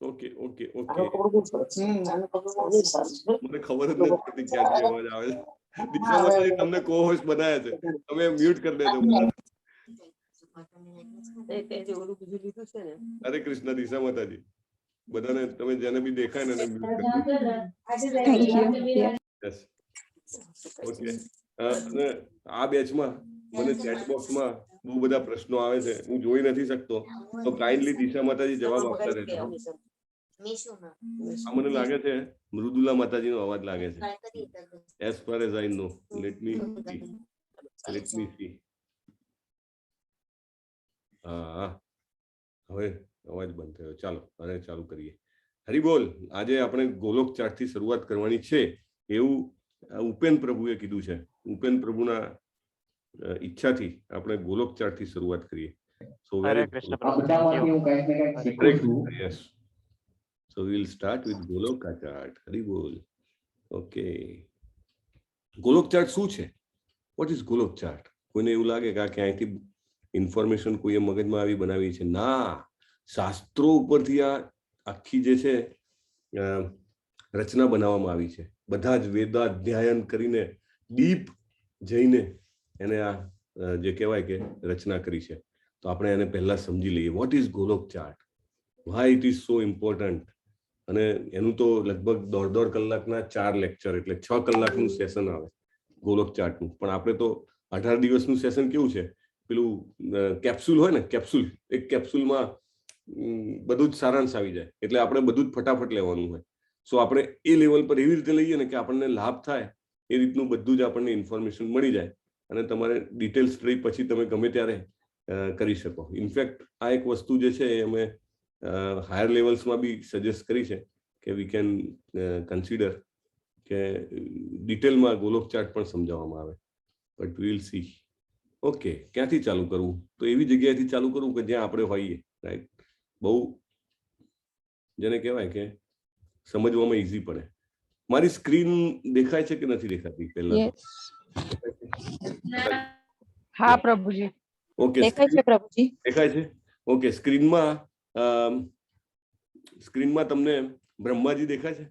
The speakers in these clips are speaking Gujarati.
ઓકે ઓકે ઓકે મને ખબર જ નથી પડતી ક્યાંથી અવાજ આવે છે. દિશા માતાજી તમને કો હોસ્ટ બનાવ્યા છે, તમે મ્યુટ કરી દેજો. હરે કૃષ્ણ દિશા માતાજી, બધાને તમે જેને બી દેખાય ને એને મ્યુટ કરી દેજો. ઓકે, અને આ બેચમાં મને ચેટ બોક્સમાં બહુ બધા પ્રશ્નો આવે છે, હું જોઈ નથી શકતો, તો કાઇન્ડલી દિશા માતાજી જવાબ આપતા રહેજો. મને લાગે છે મૃદુલા માતાજી નો અવાજ લાગે છે. As far as I know, let me see. હા, હવે અવાજ બંધ થયો. ચાલો હવે ચાલુ કરીએ. હરિબોલ. આજે આપણે ગોલોક ચાર્ટ થી શરૂઆત કરવાની છે એવું ઉપેન પ્રભુએ કીધું છે. ઉપેન પ્રભુના ઈચ્છાથી આપણે ગોલોક ચાર્ટ થી શરૂઆત કરીએ. સો very yes. So we'll start with Golok chart. Haribol. Okay. Golok chart શું છે? What is Golok chart? કોઈને એવું લાગે કે આ ક્યાંયથી ઇન્ફોર્મેશન કોઈએ મગજમાં આવી બનાવી છે? ના, શાસ્ત્રો ઉપરથી આ આખી જે છે રચના બનાવવામાં આવી છે. બધા જ વેદાધ્યાયન કરીને ડીપ જઈને એને આ જે કહેવાય કે રચના કરી છે. તો આપણે એને પહેલા સમજી લઈએ. What is Golok chart? Y it is so important? અને એનું તો લગભગ 1.5 કલાકના 4 લેક્ચર, એટલે 6 કલાકનું સેશન આવે ગોલોક ચાર્ટનું. પણ આપણે તો 18 દિવસનું સેશન કેવું છે, પેલું કેપ્સ્યુલ હોય ને, કેપ્સ્યુલ, એક કેપ્સ્યુલમાં બધું જ સારાંશ આવી જાય, એટલે આપણે બધું જ ફટાફટ લેવાનું હોય. સો આપણે એ લેવલ પર એવી રીતે લઈએ ને કે આપણને લાભ થાય એ રીતનું બધું જ આપણને ઇન્ફોર્મેશન મળી જાય અને તમારે ડિટેલ સ્ટડી પછી તમે ગમે ત્યારે કરી શકો. ઇનફેક્ટ આ એક વસ્તુ જે છે એ અમે હાયર લેવલ્સમાં બી સજેસ્ટ કરી છે કે વી કેન કન્સિડર કે ડિટેલમાં ગોલોક ચાર્ટ પણ સમજાવવામાં આવે. But wheel C. ઓકે, ક્યાંથી ચાલુ કરવું? તો એવી જગ્યાએથી ચાલુ કરવું કે જ્યાં આપણે હોઈએ, રાઈટ? બહુ જેને કહેવાય કે સમજવામાં ઈઝી પડે. મારી સ્ક્રીન દેખાય છે કે નથી દેખાતી? પહેલા હા પ્રભુજી. ઓકે, દેખાય છે પ્રભુજી. દેખાય છે. ઓકે, સ્ક્રીનમાં તમને બ્રહ્માજી દેખાય છે?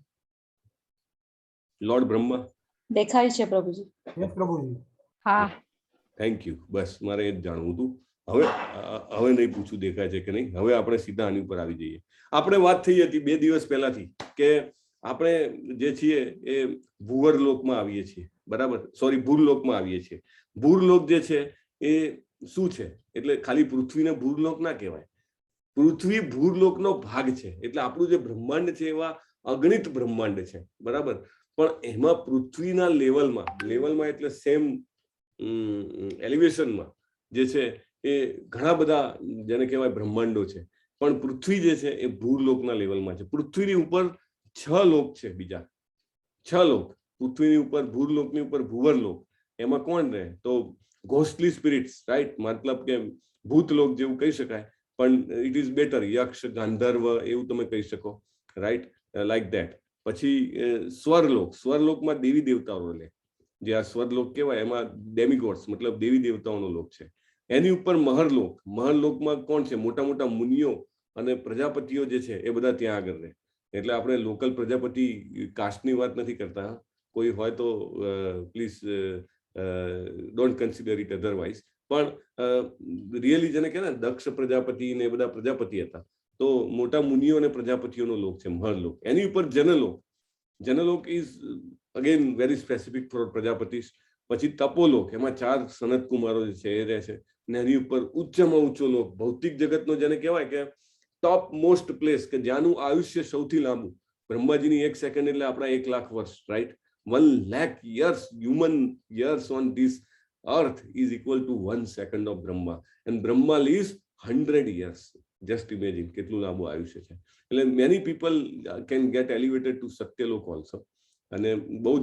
લોર્ડ બ્રહ્મા દેખાય છે પ્રભુજી. યસ પ્રભુજી. હા, થેન્ક યુ. બસ મારે એ જ જાણવું હતું. હવે નહીં પૂછું દેખાય છે કે નહીં. હવે આપણે સીધા આની ઉપર આવી જઈએ. આપણે વાત થઈ હતી 2 દિવસ પહેલાથી કે આપણે જે છીએ એ ભૂવરલોકમાં આવીએ છીએ, બરાબર? સોરી, ભૂરલોકમાં આવીએ છીએ. ભૂરલોક જે છે એ શું છે? એટલે ખાલી પૃથ્વીને ભૂરલોક ના કહેવાય. પૃથ્વી ભૂરલોકનો ભાગ છે. એટલે આપણું જે બ્રહ્માંડ છે એવા અગણિત બ્રહ્માંડ છે, બરાબર? પણ એમાં પૃથ્વીના લેવલમાં એટલે સેમ એલિવેશનમાં જે છે એ ઘણા બધા જેને કહેવાય બ્રહ્માંડો છે. પણ પૃથ્વી જે છે એ ભૂરલોકના લેવલમાં છે. પૃથ્વીની ઉપર 6 લોક છે, બીજા 6 લોક. પૃથ્વીની ઉપર, ભૂરલોકની ઉપર ભુવરલોક. એમાં કોણ રહે? તો ઘોસ્ટલી સ્પિરિટ્સ, રાઈટ? મતલબ કે ભૂતલોક જેવું કહી શકાય, પણ ઇટ ઇઝ બેટર. યક્ષ, ગાંધર્વ એવું તમે કહી શકો, રાઈટ? Like that. પછી સ્વરલોકમાં દેવી દેવતાઓ રહે. જે આ સ્વરલોક કહેવાય એમાં ડેમિગોડ્સ મતલબ દેવી દેવતાઓનો લોક છે. એની ઉપર મહરલોકમાં કોણ છે? મોટા મોટા મુનિઓ અને પ્રજાપતિઓ જે છે એ બધા ત્યાં આગળ રહે. એટલે આપણે લોકલ પ્રજાપતિ કાસ્ટની વાત નથી કરતા. કોઈ હોય તો please don't consider it otherwise. પણ રિયલી જેને કહે ને દક્ષ પ્રજાપતિ ને એ બધા પ્રજાપતિ હતા, તો મોટા મુનિઓ અને પ્રજાપતિઓનો લોક છે મહરલોક. એની ઉપર Janlok is again very specific for Prajapatis. પછી તપોલોક, એમાં 4 સનત કુમારો જે છે એ રહે છે. ને એની ઉપર ઉચ્ચમાં ઊંચો લોક, ભૌતિક જગતનો જેને કહેવાય કે ટોપ મોસ્ટ પ્લેસ, કે જ્યાંનું આયુષ્ય સૌથી લાંબુ. બ્રહ્માજીની 1 સેકન્ડ એટલે આપણા 1 લાખ વર્ષ, right? 1 lakh years, human years on this earth is equal to 1 second of Brahma. And Brahma lives 100 years. Just imagine કેટલું લાંબુ આયુષ્ય છે. એટલે many people can get elevated to Satyalok also. અને બહુ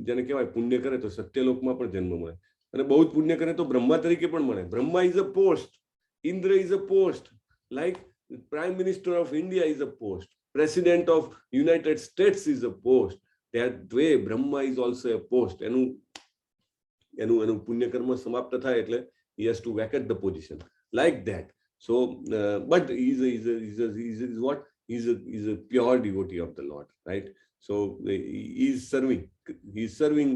જેને કહેવાય પુણ્ય કરે તો સત્યલોકમાં પણ જન્મ મળે, અને બહુ જ પુણ્ય કરે તો બ્રહ્મા તરીકે પણ મળે. Brahma is a post, Indra is a post, like prime minister of India is a post, president of United states is a post. that way Brahma is also a post. એનું પુણ્યકર્મ સમાપ્ત થાય એટલે he has to vacate the position like that. So but he's what he's a pure devotee of the Lord, right? So he is serving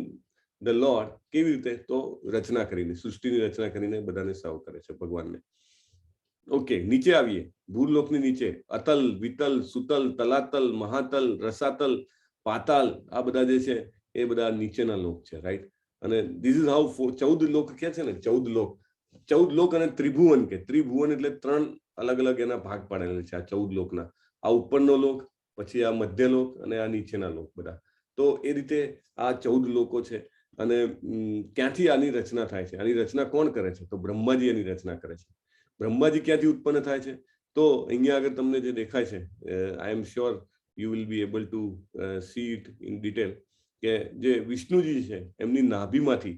the Lord. કેવી રીતે? તો રચના કરીને, સૃષ્ટિની રચના કરીને બધાને સર્વ કરે છે ભગવાનને. ઓકે, નીચે આવીએ. ભૂલોકની નીચે અતલ, વિતલ, સુતલ, તલાતલ, મહાતલ, રસાતલ, પાતાલ, આ બધા જે છે એ બધા નીચેના લોક છે, રાઈટ? અને ધીસ ઇઝ હાઉ 14 લોક કે છે ને, 14 લોક અને ત્રિભુવન કે. ત્રિભુવન એટલે 3 અલગ અલગ એના ભાગ પાડેલા છે આ 14 લોકના. આ ઉપરનો લોક, પછી આ મધ્ય લોક અને આ નીચેના લોક બધા. તો એ રીતે આ 14 લોકો છે. અને ક્યાંથી આની રચના થાય છે? આની રચના કોણ કરે છે? તો બ્રહ્માજી એની રચના કરે છે. બ્રહ્માજી ક્યાંથી ઉત્પન્ન થાય છે? તો અહીંયા આગળ તમને જે દેખાય છે, I am sure you will be able to see it in detail, કે જે વિષ્ણુજી છે એમની નાભીમાંથી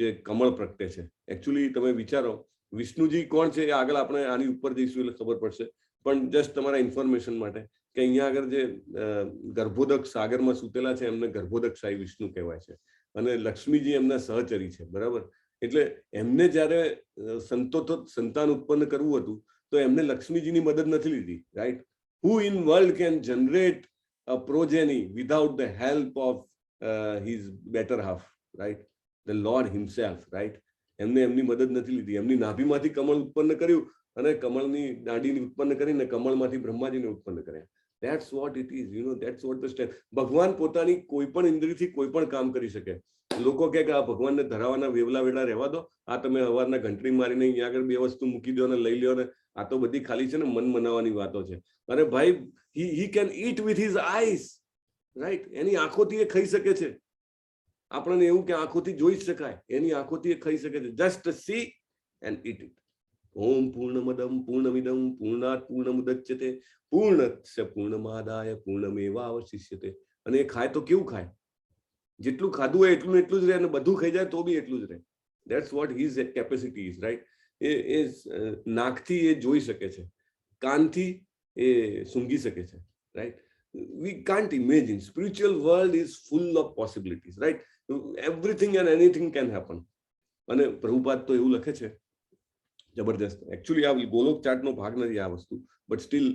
જે કમળ પ્રગટે છે. એકચ્યુઅલી તમે વિચારો, વિષ્ણુજી કોણ છે એ આગળ આપણે આની ઉપર જઈશું એટલે ખબર પડશે, પણ જસ્ટ તમારા ઇન્ફોર્મેશન માટે કે અહીંયા આગળ જે ગર્ભોદક સાગરમાં સૂતેલા છે એમને ગર્ભોદકશાહી વિષ્ણુ કહેવાય છે, અને લક્ષ્મીજી એમના સહચરી છે, બરાબર? એટલે એમને જ્યારે સંતાન ઉત્પન્ન કરવું હતું તો એમને લક્ષ્મીજીની મદદ નથી લીધી, right? Who in world can generate a progeny without the help of his better half, right? The Lord himself, right? એમની મદદ નથી લીધી. એમની નાભીમાંથી કમળ ઉત્પન્ન કર્યું અને કમળની દાંડીને ઉત્પન્ન કરીને કમળમાંથી બ્રહ્માજીને ઉત્પન્ન કર્યા. That's what it is, you know, that's what the step. ભગવાન પોતાની કોઈ પણ ઇન્દ્રિયથી કોઈ પણ કામ કરી શકે. લોકો કહે કે આ ભગવાનને ધરાવવાના વેવલા વેલા રહેવા દો, આ તમે સવારના ઘંટડી મારીને અહીંયા આગળ 2 વસ્તુ મૂકી દો અને લઈ લ્યો ને, આ તો બધી ખાલી છે ને મન મનાવવાની વાતો છે. અરે ભાઈ, he can eat with his eyes, right? એની આંખોથી એ ખાઈ શકે છે. આપણને એવું કે આંખોથી જોઈ શકાય, એની આંખોથી એ ખાઈ શકે છે. Just see and eat it. ઓમ પૂર્ણમદમ પૂર્ણમિદમ પૂર્ણાત પૂર્ણમુદચ્યતે પૂર્ણસ્ય પૂર્ણમાદાય પૂર્ણમેવાવશિષ્યતે. અને એ ખાય તો કેવું ખાય? જેટલું ખાધું હોય એટલું એટલું જ રહે, અને બધું ખાઈ જાય તો બી એટલું જ રહે. That's what his capacity is, right? એ નાકથી એ જોઈ શકે છે, કાનથી એ સૂંઘી શકે છે, right? We can't imagine. Spiritual world is full of possibilities, right? Everything and anything can happen. અને પ્રભુપાદ તો એવું લખે છે જબરદસ્ત. એકચ્યુઅલી આ ગોલોક ચાર્ટનો ભાગ નથી આ વસ્તુ, બટ સ્ટીલ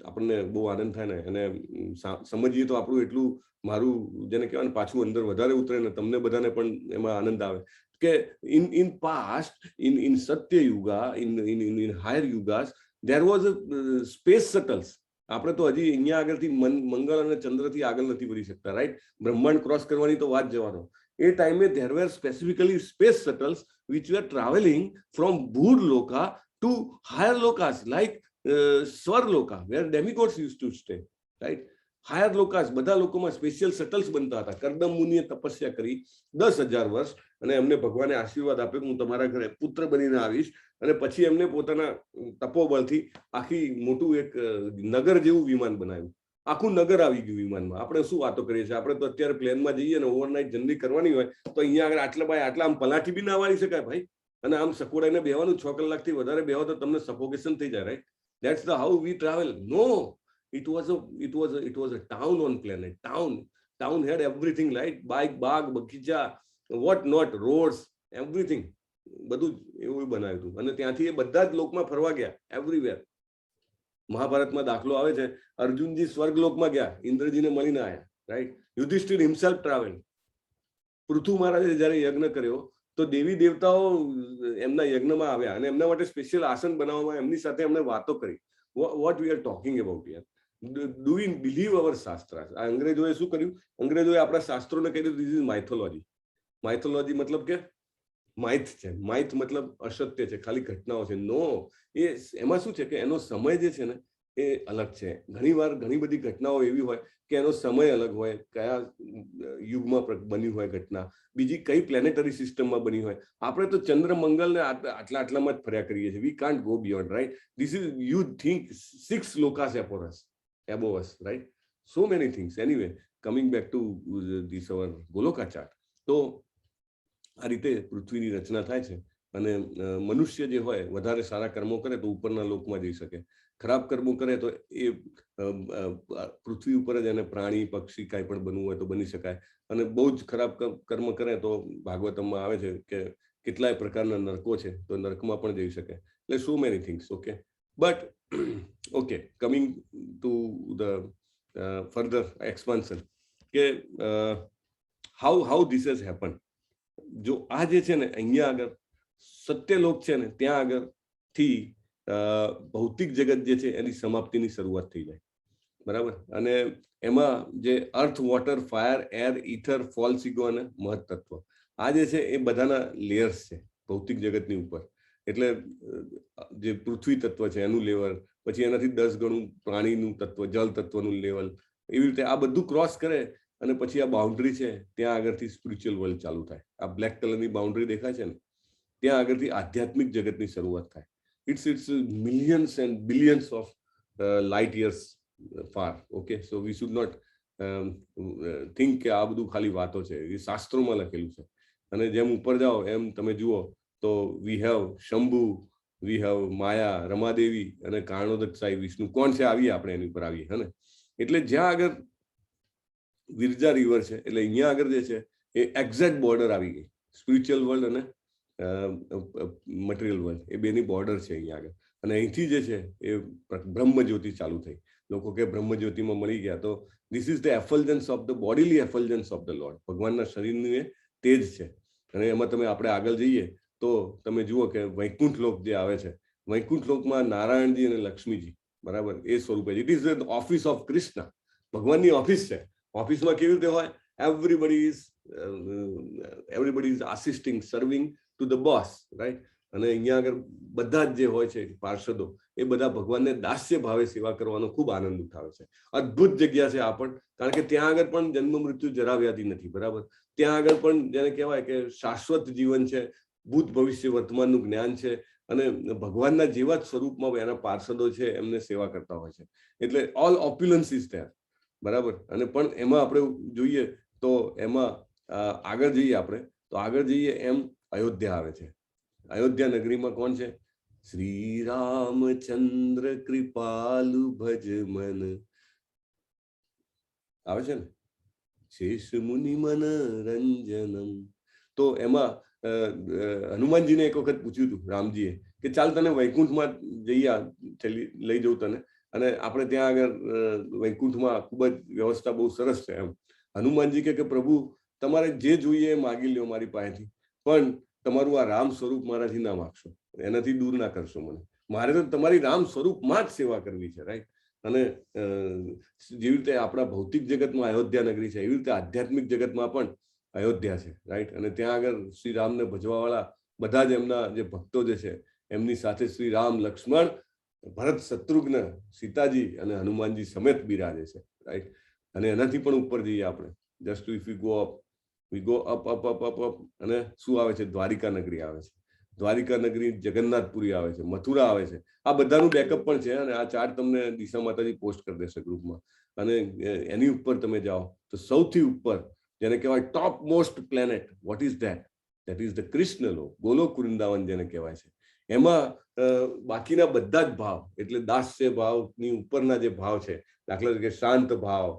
આપણને બહુ આનંદ થાય ને, અને સમજીએ તો આપણું એટલું, મારું જેને કહેવાય ને પાછું અંદર વધારે ઉતરે ને, તમને બધાને પણ એમાં આનંદ આવે કે in past, in Satya Yuga, in higher yugas, there was a space shuttles. આપણે તો હજી અહીંયા આગળથી મંગળ અને ચંદ્રથી આગળ નથી વધી શકતા, રાઈટ? બ્રહ્માંડ ક્રોસ કરવાની તો વાત જવાનો. એ ટાઈમે there were specifically space shuttles which were traveling from Bhurloka to higher lokas like Swarloka, where demigods used to stay, right? Higher lokas, બધા લોકોમાં સ્પેશિયલ શટલ્સ બનતા હતા. કરદમ મુનિએ તપસ્યા કરી 10,000 વર્ષ, અને એમને ભગવાને આશીર્વાદ આપ્યો કે હું તમારા ઘરે પુત્ર બનીને આવીશ, અને પછી એમને પોતાના તપોબળથી આખી મોટું એક નગર જેવું વિમાન બનાવ્યું. આખું નગર આવી ગયું વિમાનમાં. આપણે શું વાતો કરીએ છીએ? આપણે તો અત્યારે પ્લેનમાં જઈએ ને ઓવરનાઇટ જર્ની કરવાની હોય તો અહીંયા આગળ આટલા બાય આટલા આમ પલાઠી બી ના વાળી શકાય ભાઈ, અને આમ સકોડાઈને બેહવાનું 6 કલાકથી વધારે બેહો તો તમને સફોકેશન થઈ જાય, right? That's the how we travel. No, it was a town on planet. Town had everything, right? Bike, bag, બગીચા, what not, roads, everything. બધું એવું બનાવ્યું હતું. અને ત્યાંથી એ બધા જ લોકમાં ફરવા ગયા, એવરીવેર. મહાભારતમાં દાખલો આવે છે, અર્જુનજી સ્વર્ગલોકમાં ગયા, ઇન્દ્રજીને મળીને આવ્યા, right? Yudhishthir himself travel. Prithu મહારાજે જ્યારે યજ્ઞ કર્યો તો દેવી દેવતાઓ એમના યજ્ઞમાં આવ્યા, અને એમના માટે સ્પેશિયલ આસન બનાવવામાં, એમની સાથે એમણે વાતો કરી. What we are talking about here? Do we believe our shastras? આ અંગ્રેજોએ શું કર્યું? અંગ્રેજોએ આપણા શાસ્ત્રોને કહ્યું ધીસ ઇઝ માઇથોલોજી. માઇથોલોજી મતલબ કે માઇથ છે. માઇથ મતલબ અસત્ય છે, ખાલી ઘટનાઓ છે. નો, એ એમાં શું છે કે એનો સમય જે છે ને એ અલગ છે. ઘણી વાર ઘણી બધી ઘટનાઓ એવી હોય કે એનો સમય અલગ હોય, કયા યુગમાં બની હોય ઘટના, બીજી કઈ પ્લેનેટરી સિસ્ટમમાં બની હોય. આપણે તો ચંદ્ર મંગળને આટલામાં જ ફર્યા કરીએ છીએ. We can't go beyond, right? This is, you think 6 lokas above us, right? So many things. Anyway, coming back to this our Goloka chart. તો આ રીતે પૃથ્વીની રચના થાય છે, અને મનુષ્ય જે હોય વધારે સારા કર્મો કરે તો ઉપરના લોકમાં જઈ શકે, ખરાબ કર્મો કરે તો એ પૃથ્વી ઉપર જ એને પ્રાણી પક્ષી કાંઈ પણ બનવું હોય તો બની શકાય, અને બહુ જ ખરાબ કર્મ કરે તો ભાગવતમમાં આવે છે કે કેટલાય પ્રકારના નરકો છે, તો નરકમાં પણ જઈ શકે. એટલે so many things. Okay, but okay, coming to the further expansion કે હાઉ ધીસ હેઝ હેપન. જો આ જે છે ને અહીંયા આગળ સત્યલોક છે ને ત્યાં આગળથી ભૌતિક જગત જે છે એની સમાપ્તિની શરૂઆત થઈ જાય, બરાબર. અને એમાં જે earth, water, fire, air, ether, false ego અને મહત તત્વ, આ જે છે એ બધાના લેયર્સ છે ભૌતિક જગતની ઉપર. એટલે જે પૃથ્વી તત્વ છે એનું લેવલ, પછી એનાથી 10 ગણું પ્રાણીનું તત્વ, જળ તત્વનું લેવલ, એવી રીતે આ બધું ક્રોસ કરે અને પછી આ બાઉન્ડ્રી છે ત્યાં આગળથી સ્પિરિચ્યુઅલ વર્લ્ડ ચાલુ થાય. આ બ્લેક કલરની બાઉન્ડ્રી દેખાય છે ને, ત્યાં આગળથી આધ્યાત્મિક જગતની શરૂઆત થાય. It's millions and billions of light years far. Okay, so we should not think કે આ બધું ખાલી વાતો છે, એ શાસ્ત્રોમાં લખેલું છે. અને જેમ ઉપર જાઓ એમ તમે જુઓ તો we have Shambhu, we have Maya, Ramadevi અને કારણોદક સાઈ વિષ્ણુ. કોણ છે આવીએ આપણે એની ઉપર આવીએ, હે ને. એટલે જ્યાં આગળ વિરજા રિવર છે, એટલે અહીંયા આગળ જે છે એ એક્ઝેક્ટ બોર્ડર આવી ગઈ સ્પિરિચ્યુઅલ વર્લ્ડ અને મટીરિયલ વર્લ્ડ, એ બેની બોર્ડર છે અહીંયા આગળ. અને અહીંથી જે છે એ બ્રહ્મજ્યોતિ ચાલુ થઈ. લોકો કે બ્રહ્મજ્યોતિમાં મળી ગયા, તો this is the effulgence of the bodily effulgence of the lord. ભગવાનના શરીરનું એ તેજ છે. અને એમાં તમે આપણે આગળ જઈએ તો તમે જુઓ કે વૈકુંઠ લોક જે આવે છે, વૈકુંઠ લોકમાં નારાયણજી અને લક્ષ્મીજી, બરાબર, એ સ્વરૂપે. It is the office of Krishna. ભગવાનની ઓફિસ છે. ઓફિસમાં કેવી રીતે હોય? everybody is assisting, serving to the boss, right? અને અહીંયા આગળ બધા જ જે હોય છે પાર્ષદો, એ બધા ભગવાનને દાસ્ય ભાવે સેવા કરવાનો ખૂબ આનંદ ઉઠાવે છે. અદ્ભુત જગ્યા છે આ પણ, કારણ કે ત્યાં આગળ પણ જન્મ મૃત્યુ જરા વ્યાધિ નથી, બરાબર. ત્યાં આગળ પણ જેને કહેવાય કે શાશ્વત જીવન છે, ભૂત ભવિષ્ય વર્તમાનનું જ્ઞાન છે, અને ભગવાનના જેવા જ સ્વરૂપમાં એના પાર્ષદો છે એમને સેવા કરતા હોય છે. એટલે ઓલ ઓપ્યુલન્સ ઇઝ ધેર, બરાબર. અને પણ એમાં આપણે જોઈએ તો એમાં આગળ જઈએ આપણે, તો આગળ જઈએ એમ અયોધ્યા આવે છે. અયોધ્યા નગરીમાં કોણ છે? શ્રી રામચંદ્ર કૃપાલુ ભજ મન આવે છે ને, શેષ મુનિ મન રંજનમ. તો એમાં હનુમાનજીને એક વખત પૂછ્યું હતું રામજીએ કે ચાલ તને વૈકુંઠમાં લઈ જવું તને, અને આપણે ત્યાં આગળ વૈકુંઠમાં ખૂબ જ વ્યવસ્થા બહુ સરસ છે એમ. હનુમાનજી કે પ્રભુ તમારે જે જોઈએ એ માગી લ્યો મારી પાસેથી, પણ તમારું આ રામ સ્વરૂપ મારાથી ના માગશો, એનાથી દૂર ના કરશો મને. મારે તો તમારી રામ સ્વરૂપમાં જ સેવા કરવી છે, રાઈટ. અને જેવી રીતે આપણા ભૌતિક જગતમાં અયોધ્યા નગરી છે, એવી રીતે આધ્યાત્મિક જગતમાં પણ અયોધ્યા છે, રાઈટ. અને ત્યાં આગળ શ્રી રામને ભજવા વાળા બધા જ એમના જે ભક્તો જે છે એમની સાથે શ્રી રામ, લક્ષ્મણ, ભરત, શત્રુઘ્ન, સીતાજી અને હનુમાનજી સમેત બિરાજે છે, રાઈટ. અને એનાથી પણ ઉપર જઈએ આપણે, just if you go up, we go up up up up up, અને શું આવે છે? દ્વારિકા નગરી આવે છે. દ્વારિકા નગરી, જગન્નાથપુરી આવે છે, મથુરા આવે છે. આ બધાનું બેકઅપ પણ છે, અને આ ચાર્ટ તમને દિશા માતાજી પોસ્ટ કરી દેશે ગ્રુપમાં. અને એની ઉપર તમે જાઓ તો સૌથી ઉપર જેને કહેવાય top most planet, what is that? That is the Krishna lok, Golok Vrindavan જેને કહેવાય છે. એમાં બાકીના બધા જ ભાવ, એટલે દાસ્ય ભાવની ઉપરના જે ભાવ છે, દાખલા તરીકે શાંત ભાવ,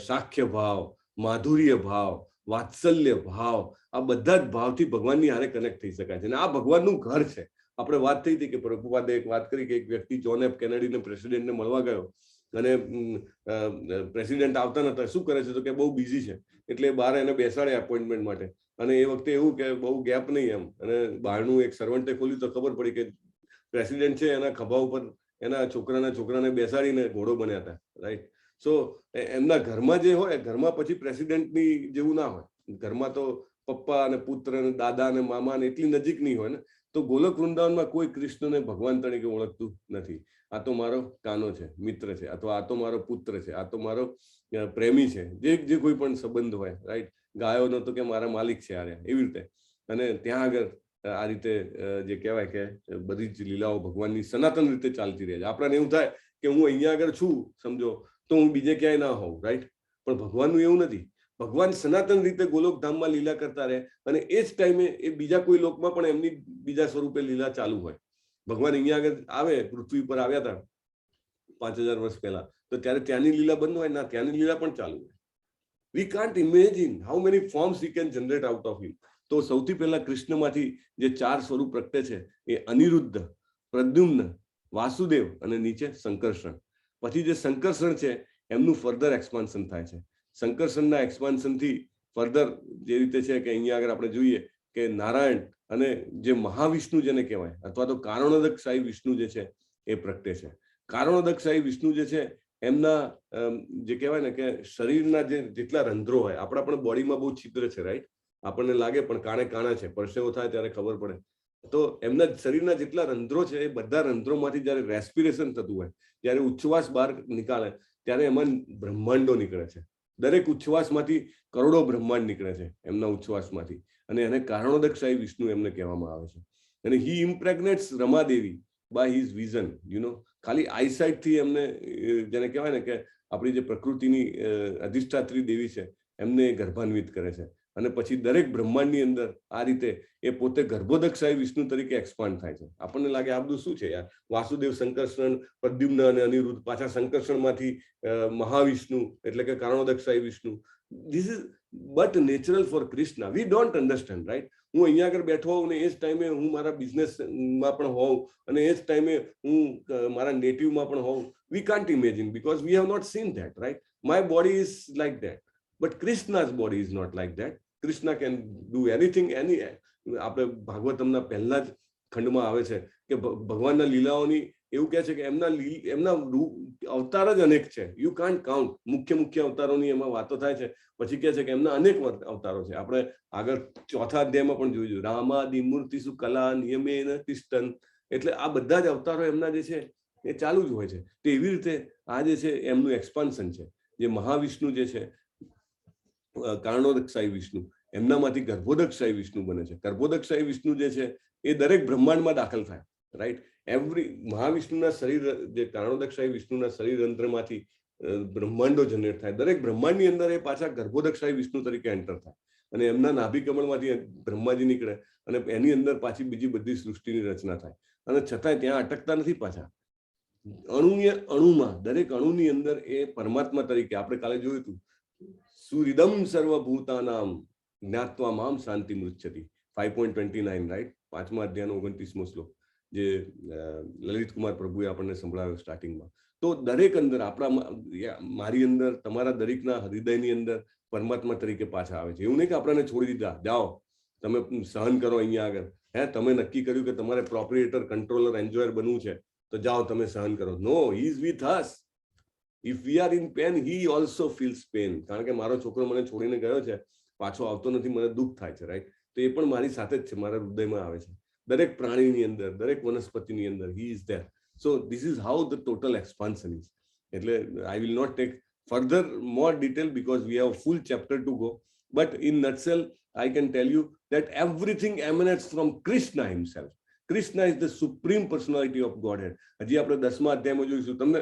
સાખ્ય ભાવ, માધુર્ય ભાવ, વાત્સલ્ય ભાવ, આ બધા જ ભાવથી ભગવાનની હારે કનેક્ટ થઈ શકાય છે. અને આ ભગવાનનું ઘર છે. આપણે વાત થઈ હતી કે પ્રભુપાદે એક વાત કરી કે એક વ્યક્તિ જોન એફ કેનેડીને પ્રેસિડેન્ટને મળવા ગયો, અને પ્રેસિડેન્ટ આવતા નતા. શું કરે છે? તો કે બહુ બિઝી છે, એટલે બહાર એને બેસાડે એપોઇન્ટમેન્ટ માટે. અને એ વખતે એવું કે બહુ ગેપ નહીં એમ, અને બહારનું એક સર્વન્ટે ખોલ્યું તો ખબર પડી કે પ્રેસિડેન્ટ છે એના ખભા ઉપર એના છોકરાને બેસાડીને ઘોડો બન્યા હતા, રાઈટ. સો એમના ઘરમાં જે હોય, ઘરમાં પછી પ્રેસિડેન્ટની જેવું ના હોય. ઘરમાં તો પપ્પા અને પુત્ર અને દાદા અને મામા ને એટલી નજીક નહીં હોય ને. તો ગોલક વૃંદાવનમાં કોઈ કૃષ્ણને ભગવાન તરીકે ઓળખતું નથી. આ તો મારો કાનો છે, મિત્ર છે, અથવા આ તો મારો પુત્ર છે, આ તો મારો પ્રેમી છે, જે કોઈ પણ સંબંધ હોય, રાઈટ. ગાયોનો તો કે મારા માલિક છે આર્યા, એવી રીતે. અને ત્યાં આગળ આ રીતે જે કહેવાય કે બધી જ લીલાઓ ભગવાનની સનાતન રીતે ચાલતી રહે છે. આપણને એવું થાય કે હું અહીંયા આગળ છું સમજો, તો હું બીજે ક્યાંય ના હોઉં, રાઈટ. પણ ભગવાનનું એવું નથી. ભગવાન સનાતન રીતે ગોલોકધામમાં લીલા કરતા રહે, અને એ જ ટાઈમે એ બીજા કોઈ લોકમાં પણ એમની બીજા સ્વરૂપે લીલા ચાલુ હોય. ભગવાન અહીંયા આગળ આવે, પૃથ્વી પર આવ્યા હતા 5000 વર્ષ પહેલા, તો ત્યારે ત્યાંની લીલા બંધ હોય ના, ત્યાંની લીલા પણ ચાલુ હોય. વી can't imagine how many forms he can generate out of him. તો સૌથી પહેલા કૃષ્ણમાંથી જે 4 સ્વરૂપ પ્રગટે છે એ અનિરુદ્ધ, પ્રદ્યુમ્ન, વાસુદેવ અને નીચે સંકર્ષણ. પછી જે સંકર્ષણ છે એમનું ફર્ધર એક્સપાન્શન થાય છે. સંકર્ષણના એક્સપાન્શનથી ફર્ધર જે રીતે છે કે અહીંયા આગળ આપણે જોઈએ કે નારાયણ અને જે મહાવિષ્ણુ જેને કહેવાય અથવા તો કારણોદક સાઈ વિષ્ણુ જે છે એ પ્રગટે છે. કારણોદક સાઈ વિષ્ણુ જે છે એમના જે કહેવાય ને કે શરીરના જે જેટલા રંધ્રો હોય, આપણા પણ બોડીમાં બહુ છિદ્ર છે, રાઈટ? આપણને લાગે પણ કાણે કાણા છે, પરસેવો થાય ત્યારે ખબર પડે. તો એમના શરીરના જેટલા રંધ્રો છે એ બધા રંધ્રોમાંથી જ્યારે રેસ્પિરેશન થતું હોય, જ્યારે ઉચ્છ્વાસ બહાર નીકાળે ત્યારે એમાં બ્રહ્માંડો નીકળે છે. દરેક ઉચ્છ્વાસમાંથી કરોડો બ્રહ્માંડ નીકળે છે એમના ઉચ્છ્વાસમાંથી, અને એને કારણોદક સાઈ વિષ્ણુ એમને કહેવામાં આવે છે. અને હી ઇમ્પ્રેગ્નેટ્સ રમાદેવી બાય હિઝ વિઝન, ખાલી આઈસાઇટ થી એમને જેને કહેવાય ને કે આપણી જે પ્રકૃતિની અધિષ્ઠાત્રી દેવી છે એમને ગર્ભાન્વિત કરે છે. અને પછી દરેક બ્રહ્માંડની અંદર આ રીતે એ પોતે ગર્ભોદક સાઈ વિષ્ણુ તરીકે એક્સપાન્ડ થાય છે. આપણને લાગે આ બધું શું છે યાર, વાસુદેવ, સંકર્ષણ, પ્રદ્યુમ્ન અને અનિરુદ્ધ, પાછા સંકર્ષણમાંથી મહાવિષ્ણુ એટલે કે Karanodakashayi Vishnu. This is but natural for Krishna. We don't understand, right? હું અહીંયા આગળ બેઠો હોઉં ને એ જ ટાઈમે હું મારા બિઝનેસમાં પણ હોઉં અને એ જ ટાઈમે હું મારા નેટિવમાં પણ હોઉં. We can't imagine because we have not seen that, right? My body is like that, but Krishna's body is not like that. Krishna can do anything, any. આપણે ભાગવતમના પહેલા જ ખંડમાં આવે છે કે ભગવાનના લીલાઓની એવું કહે છે કે એમના અવતાર જ અનેક છે. You can't count. મુખ્ય અવતારોની એમાં વાતો થાય છે. પછી કહે છે કે એમના અનેક અવતારો છે. આપણે આગળ 4થા અધ્યાયમાં પણ જોયું, રામાદિ મૂર્તિસુ કલા નિયમેન તિષ્ઠન. એટલે આ બધા જ અવતારો એમના જે છે એ ચાલુ જ હોય છે. તો એવી રીતે આ જે છે એમનું એક્સપાન્શન છે. જે મહાવિષ્ણુ જે છે કારણોદક સાઈ વિષ્ણુ, એમનામાંથી ગર્ભોદક સાઈ વિષ્ણુ બને છે. ગર્ભોદક સાઈ વિષ્ણુ જે છે એ દરેક બ્રહ્માંડમાં દાખલ થાય, રાઈટ? એવરી મહાવિષ્ણુના શરીર, જે કારણોદક સાઈ વિષ્ણુના શરીર રંધ્રમાંથી બ્રહ્માંડો જનરેટ થાય. દરેક બ્રહ્માંડની અંદર એ પાછા ગર્ભોદક સાઈ વિષ્ણુ તરીકે એન્ટર થાય અને એમના નાભી કમળમાંથી બ્રહ્માજી નીકળે અને એની અંદર પાછી બીજી બધી સૃષ્ટિની રચના થાય. અને છતાંય ત્યાં અટકતા નથી પાછા. અણુમાં, દરેક અણુની અંદર એ પરમાત્મા તરીકે, આપણે કાલે જોયું હતું, સુરિદમ સર્વભૂતાનામ જ્ઞાત્વા મામ શાંતિ મૃચ્છતિ, 5.29, રાઈટ? 5મા અધ્યાયનો 29મો શ્લોક, જે લલિત કુમાર પ્રભુએ આપણને સંભળાવ્યો સ્ટાર્ટિંગમાં. તો દરેક અંદર, આપણા, મારી અંદર, તમારા દરેકના હૃદયની અંદર પરમાત્મા તરીકે પાછા આવે છે. એવું નહીં કે આપણને છોડી દીધા, જાઓ તમે સહન કરો અહીંયા આગળ. તમે નક્કી કર્યું કે તમારે પ્રોપરેટર, કંટ્રોલર, એન્જોયર બનવું છે તો જાઓ તમે સહન કરો. No, he is with us. If we are in pain, he also feels pain. કારણ કે મારો છોકરો મને છોડીને ગયો છે, પાછો આવતો નથી, મને દુઃખ થાય છે, રાઈટ? તો એ પણ મારી સાથે જ છે, મારા હૃદયમાં આવે છે. દરેક પ્રાણીની અંદર, દરેક વનસ્પતિની અંદર he is there. So this is how the total expansion is. એટલે I will not take further more detail because we have a full chapter to go, but in nutshell I can tell you that everything emanates from Krishna himself. Krishna is the supreme personality of Godhead. હજી આપણે 10મા અધ્યાયમાં જોઈશું. તમને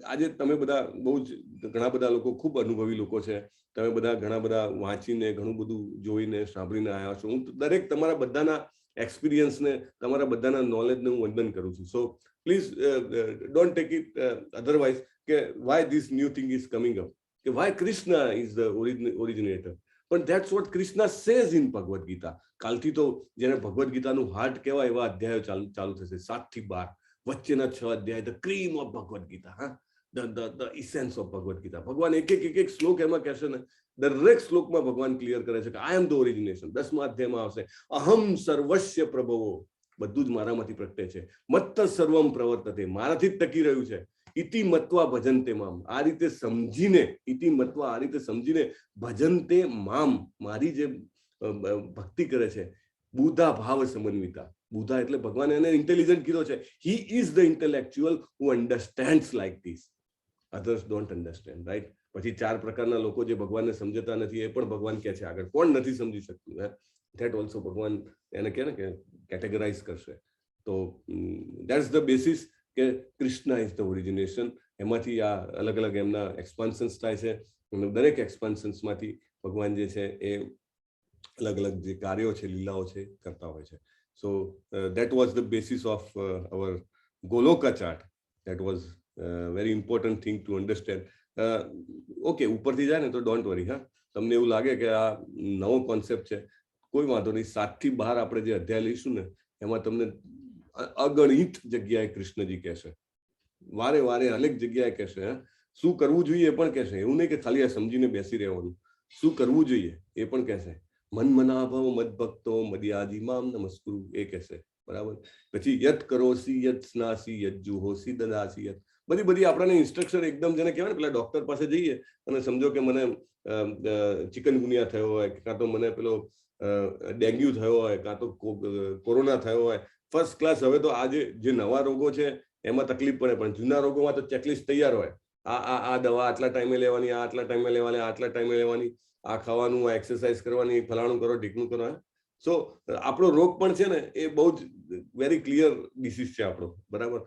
આજે તમે બધા બહુ જ ઘણા બધા લોકો, ખૂબ અનુભવી લોકો છે, તમે બધા ઘણા બધા વાંચીને, ઘણું બધું જોઈને, સાંભળીને આવ્યા છો. હું દરેક તમારા બધાના એક્સપિરિયન્સને, તમારા બધાના નોલેજને હું વંદન કરું છું. So please don't take it otherwise કે why this new thing is coming up, કે why Krishna is the originator. But that's what Krishna says in Bhagavad Gita. કાલથી તો જેને ભગવદ ગીતાનું હાર્ટ કહેવાય એવા અધ્યાયો ચાલુ થશે, 7 થી 12 વચ્ચેના 6 અધ્યાય, the cream of Bhagavad Gita, the essence of Bhagavad Gita. ભગવાન એક શ્લોક એમાં કહેશે ને, દરેક શ્લોકમાં ભગવાન ક્લિયર કરે છે કે આઈ એમ ધ ઓરિજિનેશન. 10મા અધ્યાયમાં આવશે, અહમ સર્વસ્ય પ્રભવો, બધું જ મારામાંથી પ્રગટે છે. મત્ત સર્વમ પ્રવર્તતે, મારાથી જ ટકી રહ્યું છે. ઇતિ મત્વા ભજનતે મામ, આ રીતે સમજીને, ઇતિ મત્વા, આ રીતે સમજીને, ભજનતે મામ, મારી જે ભક્તિ કરે છે, બુધા ભાવ સમન્વિતા. બુધા એટલે ભગવાન એને ઇન્ટેલિજન્ટ કીધો છે. He is the intellectual who understands like this. Others don't understand, right? પછી 4 પ્રકારના લોકો જે ભગવાનને સમજતા નથી, એ પણ ભગવાન કહે છે આગળ. કોણ નથી સમજી શકતું? ધેટ ઓલ્સો ભગવાન એને કહે ને કે કેટેગરાઇઝ કરશે. તો ધેટ્સ ધ બેસિસ કે કૃષ્ણ ઇઝ ધ ઓરિજિનેશન. એમાંથી આ અલગ અલગ એમના એક્સપાન્શન્સ થાય છે. દરેક એક્સપાન્શન્સમાંથી ભગવાન જે છે એ અલગ અલગ જે કાર્યો છે, લીલાઓ છે, કરતા હોય છે. સો that was the basis of our Goloka chart. That was very important thing to understand. Okay, ઉપરથી જાય ને તો ડોન્ટ વરી. હા, તમને એવું લાગે કે આ નવો કોન્સેપ્ટ છે, કોઈ વાંધો નહીં. 7 થી 12 આપણે જે અધ્યાય લઈશું ને એમાં તમને અગણિત જગ્યાએ કૃષ્ણજી કહેશે, વારે વારે અનેક જગ્યાએ કહેશે. શું કરવું જોઈએ એ પણ કહેશે. એવું નહીં કે ખાલી આ સમજીને બેસી રહેવાનું, શું કરવું જોઈએ એ પણ કહેશે. મન મનાભવ મદ ભક્તો મદિયાજી મામ નમસ્કુરુ એ કહેશે. બરાબર. પછી યત કરોસી યત સ્નાસી યત જુહોસી દદાસી યત, બધી આપણને ઇન્સ્ટ્રક્શન એકદમ જેને કહેવાય ને પેલા ડોક્ટર પાસે જઈએ અને સમજો કે મને ચિકનગુનિયા થયો હોય, કાં તો મને પેલો ડેન્ગ્યુ થયો હોય, કાં તો કોરોના થયો હોય, ફર્સ્ટ ક્લાસ. હવે તો આ જે નવા રોગો છે એમાં તકલીફ પડે, પણ જૂના રોગોમાં તો ચેકલિસ્ટ તૈયાર હોય. આ દવા આટલા ટાઈમે લેવાની, આ આટલા ટાઈમે લેવાની, આટલા ટાઈમે લેવાની, આ ખાવાનું, આ એક્સરસાઇઝ કરવાની, ફલાણું કરો, ઢીકણું કરો. સો આપણો રોગ પણ છે ને એ બહુ જ વેરી ક્લિયર ડિસીઝ છે આપણો. બરાબર.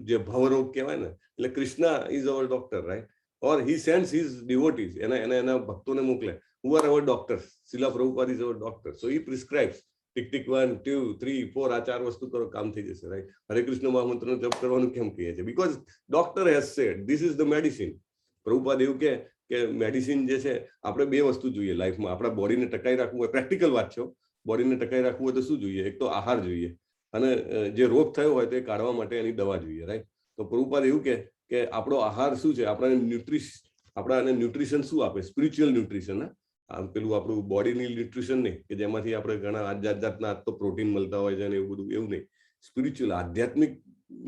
જે ભવરોગ કહેવાય ને, એટલે Krishna is our doctor, right? Or he sends his devotees, એના ભક્તોને મોકલે. Who are our doctors? Shrila Prabhupada is our doctor. So he prescribes tick 1 2 3 4 આ 4 વસ્તુ કરો, કામ થઈ જશે, રાઈટ? હરે કૃષ્ણ મહામંત્રનો જપ કરવાનું કેમ કહીએ છીએ? Because doctor has said this is the medicine. Prabhupada એવું કે મેડિસિન જે છે, આપણે 2 વસ્તુ જોઈએ લાઈફમાં. આપણા બોડીને ટકાઈ રાખવું હોય, પ્રેક્ટિકલ વાત છે, બોડીને ટકાઈ રાખવું હોય તો શું જોઈએ? એક તો આહાર જોઈએ, અને જે રોગ થયો હોય તે કાઢવા માટે એની દવા જોઈએ, રાઈટ? તો પ્રભુપાદ એવું કે આપણો આહાર શું છે, આપણાને ન્યુટ્રિશન શું આપે? Spiritual nutrition. પેલું આપણું બોડીની ન્યુટ્રિશન નહીં કે જેમાંથી આપણે ઘણા જાતના તો પ્રોટીન મળતા હોય છે ને એવું બધું, એવું નહીં. સ્પિરિચ્યુઅલ આધ્યાત્મિક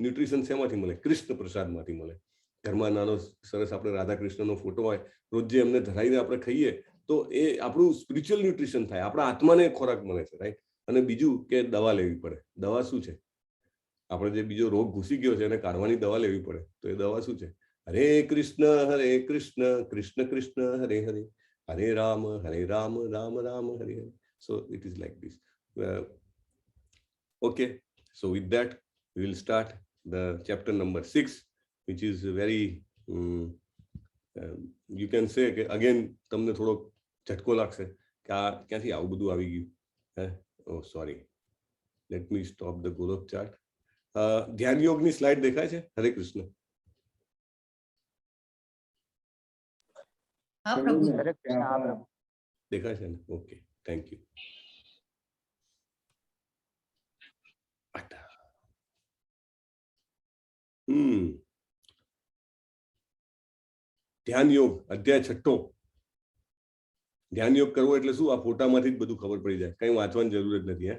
ન્યુટ્રિશન શેમાંથી મળે? કૃષ્ણ પ્રસાદમાંથી મળે. ઘરમાં નાનો સરસ આપણે રાધા કૃષ્ણનો ફોટો હોય, રોજ જે એમને ધરાઈને આપણે ખાઈએ તો એ આપણું સ્પિરિચ્યુઅલ ન્યુટ્રિશન થાય, આપણા આત્માને ખોરાક મળે છે, રાઈટ? અને બીજું કે દવા લેવી પડે. દવા શું છે? આપણે જે બીજો રોગ ઘૂસી ગયો છે એને કાઢવાની દવા લેવી પડે. તો એ દવા શું છે? હરે કૃષ્ણ કૃષ્ણ કૃષ્ણ હરે હરે, હરે રામ રામ રામ હરે હરે. So it is like this. Okay, so with that we will start the chapter number 6, which is very you can say કે again તમને થોડો ઝટકો લાગશે કે આ ક્યાંથી આવું બધું આવી ગયું. Oh sorry, let me stop the Golok chart. ધ્યાન યોગની સ્લાઇડ દેખાય છે? હરે કૃષ્ણ. દેખાય છે ને? Okay, thank you. ધ્યાન યોગ અધ્યાય 6. ધ્યાન યોગ કરવો એટલે શું? આ ફોટામાંથી જ બધું ખબર પડી જાય. કઈ વાંચવાની જરૂર જ નથી.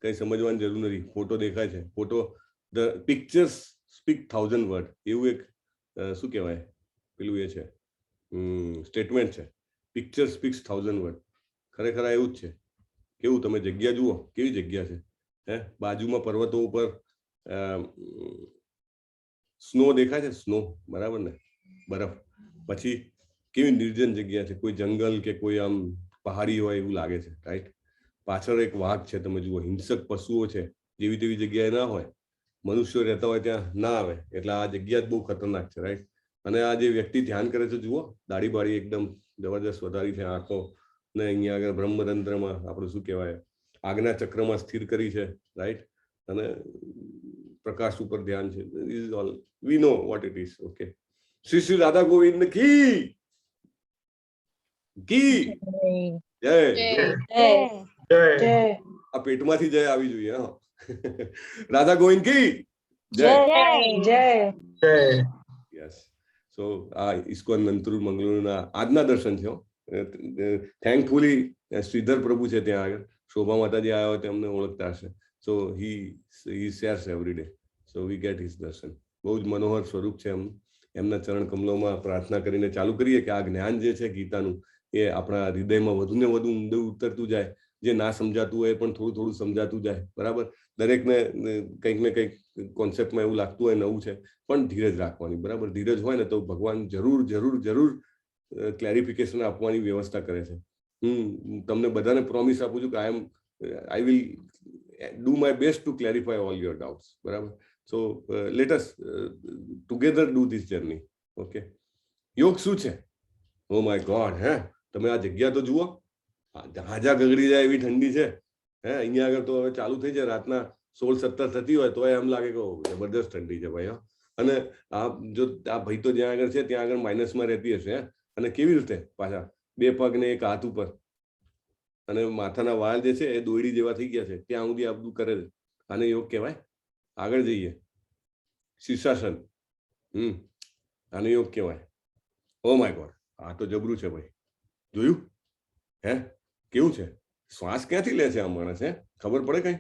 કઈ સમજવાની જરૂર નથી. ફોટો દેખાય છે. Photo, the pictures speak 1000 word, એવું એક શું કહેવાય પેલું એ છે સ્ટેટમેન્ટ છે. Picture speaks 1000 word. ખરેખર એવું જ છે. કેવું તમે જગ્યા જુઓ, કેવી જગ્યા છે? બાજુમાં પર્વતો ઉપર સ્નો દેખાય છે, સ્નો, બરાબર ને? બરફ. પછી કેવી નિર્જન જગ્યા છે, કોઈ જંગલ કે કોઈ આમ પહાડી હોય એવું લાગે છે, રાઈટ? પાછળ એક વાઘ છે, તમે જુઓ. હિંસક પશુઓ છે, જેવી તેવી જગ્યાએ ના હોય, મનુષ્યો રહેતા હોય ત્યાં ના આવે. એટલે આ જગ્યા જ બહુ ખતરનાક છે, રાઈટ? અને આ જે વ્યક્તિ ધ્યાન કરે છે, જુઓ, દાઢી બાળી એકદમ જબરદસ્ત વધારી છે, આંખો ને અહીંયા આગળ બ્રહ્મરંધ્રમાં આપણું શું કહેવાય આજ્ઞા ચક્રમાં સ્થિર કરી છે, રાઈટ? અને પ્રકાશ ઉપર ધ્યાન છે. Is all we know what it is. Okay, Shri Shri Radha Govind કી કી જય. આ પેટમાંથી જય આવી જોઈએ. રાધા ગોવિંદ કી જય. યસ. સો આ ઇસ્કોન નંતુર મંગલુરુના આજના દર્શન છે. થેન્કફુલી શ્રીધર પ્રભુ છે ત્યાં આગળ. શોભા માતાજી આવ્યા હોય તેમને ઓળખતા હશે. So he shares every day. So we get his darshan. બહુ જ મનોહર સ્વરૂપ છે. એમના ચરણ કમલોમાં પ્રાર્થના કરીને ચાલુ કરીએ કે આ જ્ઞાન જે છે ગીતાનું એ આપણા હૃદયમાં વધુ ને વધુ ઊંડું ઉતરતું જાય. જે ના સમજાતું હોય પણ થોડું થોડું સમજાતું જાય, બરાબર? દરેકને કંઈક ને કંઈક કોન્સેપ્ટમાં એવું લાગતું હોય નવું છે, પણ ધીરજ રાખવાની, બરાબર? ધીરજ હોય ને તો ભગવાન જરૂર જરૂર જરૂર ક્લેરિફિકેશન આપવાની વ્યવસ્થા કરે છે. હું તમને બધાને પ્રોમિસ આપું છું કે I will do my best to clarify all your doubts, બરાબર? So let us together do this journey. Okay, યોગ શું છે? ઓ માય ગોડ, તમે આ જગ્યા તો જુઓ. હાજા ગગડી જાય એવી ઠંડી છે. અહીંયા આગળ તો હવે ચાલુ થઈ જાય રાતના 16-17 થતી હોય તો એમ લાગે કે જબરદસ્ત ઠંડી છે ભાઈ. અને આ જો આ ભાઈ તો જ્યાં આગળ છે ત્યાં આગળ માઇનસમાં રહેતી હશે, અને કેવી રીતે પાછા 2 પગ ને 1 હાથ ઉપર, અને માથાના વાળ જે છે એ દોયડી જેવા થઈ ગયા છે, ત્યાં સુધી આ બધું કરે છે. આને યોગ કહેવાય? આગળ જઈએ, શીર્ષાસન. આને યોગ કહેવાય. ઓ માય ગોડ, આ તો જબરું છે ભાઈ. જોયું હે કેવું છે? શ્વાસ ક્યાંથી લે છે આ માણસ? ખબર પડે કઈ?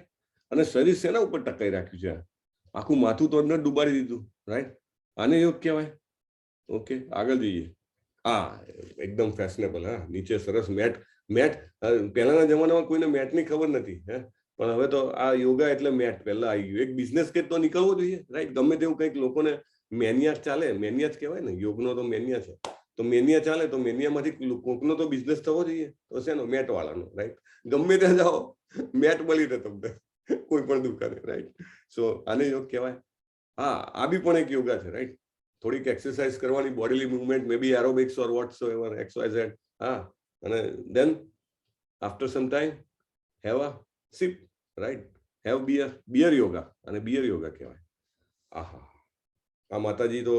અને શરીર શેના ઉપર ટકાઈ રાખ્યું છે? આખું માથું તો અંદર ડુબાડી દીધું, રાઈટ? આને યોગ કહેવાય. ઓકે, આગળ જઈએ. એકદમ ફેશનેબલ. નીચે સરસ મેટ. પહેલાના જમાનામાં કોઈને મેટની ખબર નથી, પણ હવે તો આ યોગા એટલે મેટ પહેલા આવી ગયું. એક બિઝનેસ કે તો નીકળવો જોઈએ, રાઈટ? ગમે તેવું કંઈક લોકોને મેનિયા ચાલે, મેનિયા જ કહેવાય ને, યોગનો તો મેનિયા છે. તો મેનિયા ચાલે તો મેનિયામાંથી કોકનો તો બિઝનેસ થવો જોઈએ. તો શેનો? મેટ વાળાનો, રાઈટ? ગમે ત્યાં જાઓ મેટ મળી રહે તમને કોઈ પણ દુકાને, રાઈટ? સો આને યોગ કહેવાય. આ બી પણ એક યોગા છે, રાઈટ? થોડીક એક્સરસાઇઝ કરવાની, bodily movement, may be aerobics or whatsoever, XYZ. અને then after some time have a sip, right? Have beer yoga. અને બિયર યોગા કહેવાય. આ માતાજી તો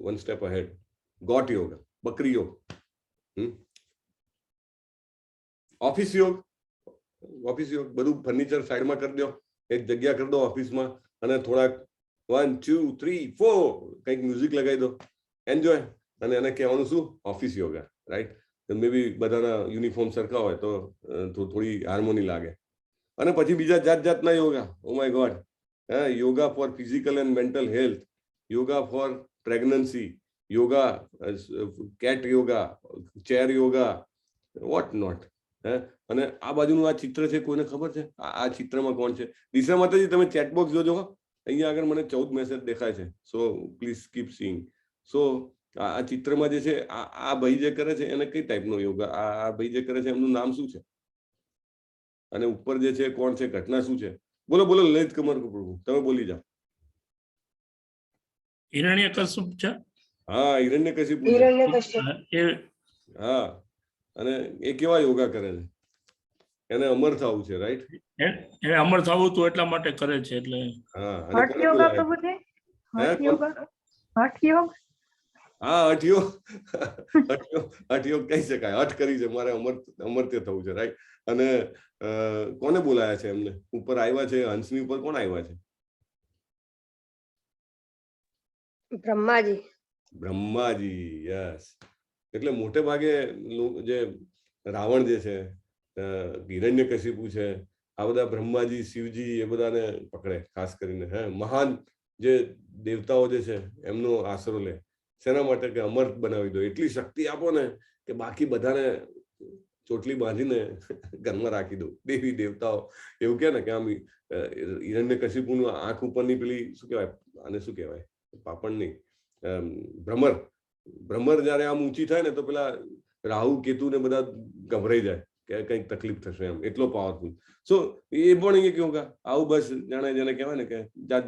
વન સ્ટેપ અહેડ. ગોટ યોગ, બકરી યોગ. ઓફિસ યોગ. બધું ફર્નિચર સાઈડમાં કરી દો, એક જગ્યા કરી દો ઓફિસમાં, અને થોડાક 1 2 3 4 કંઈક મ્યુઝિક લગાવી દો, એન્જોય. અને એને કહેવાનું શું? Office yoga, right? May be બધાના યુનિફોર્મ સરખા હોય તો થોડી હાર્મોની લાગે. અને પછી બીજા જાતના yoga. Oh my God, yoga for physical and mental health, yoga for pregnancy, yoga, cat yoga, chair yoga, what not. અને આ બાજુનું આ ચિત્ર છે, કોઈને ખબર છે આ ચિત્રમાં કોણ છે? દિશા માતાજી, તમે ચેટબોક્સ જોજો. અહીંયા આગળ મને 14 મેસેજ દેખાય છે. So please keep seeing. So આ ચિત્રમાં જે છે, આ ભાઈ જે કરે છે એને કઈ ટાઈપનો યોગા? આ ભાઈ જે કરે છે એમનું નામ શું છે? અને ઉપર જે છે કોણ છે? ઘટના શું છે? બોલો લલિત કુમાર પ્રભુ, તમે બોલી જાઓ. હિરણ્યકશ્યપ છે. હિરણ્યકશિપુ છે. અને એ કેવા યોગા કરે છે? એને અમર થવું છે, રાઈટ? એને અમર થવું હતું એટલા માટે કરે છે. એટલે હઠ યોગા પ્રભુજી, હઠ યોગ. હઠ યોગ કહી શકાય. હઠ કરી છે, મારે અમર્ત્ય થવું છે, રાઈટ? અને કોને બોલાયા છે એમને? ઉપર આવ્યા છે હંસની ઉપર કોણ આવ્યા છે? બ્રહ્માજી. યસ. એટલે મોટે ભાગે જે રાવણ જે છે, હિરણ્યકશિપુ છે, આ બધા બ્રહ્માજી, શિવજી, એ બધાને પકડે ખાસ કરીને. મહાન જે દેવતાઓ જે છે એમનો આશરો લે. શેના માટે? કે અમર બનાવી દો, એટલી શક્તિ આપો ને કે બાકી બધાને ચોટલી બાંધીને ઘરમાં રાખી દો. દેવી દેવતાઓ એવું કે ને કે આમ હિરણ્યકશિપુનું આંખ ઉપરની પેલી શું કહેવાય, આને શું કહેવાય? પાપણ નહીં, ભ્રમર જયારે આમ ઊંચી થાય ને તો પેલા રાહુ કેતુ ને બધા ગભરાઈ જાય કે કંઈક તકલીફ થશે, એમ એટલો પાવરફુલ. સો એ પણ એક યોગા. આવું બસ જાણે જેને કહેવાય ને કે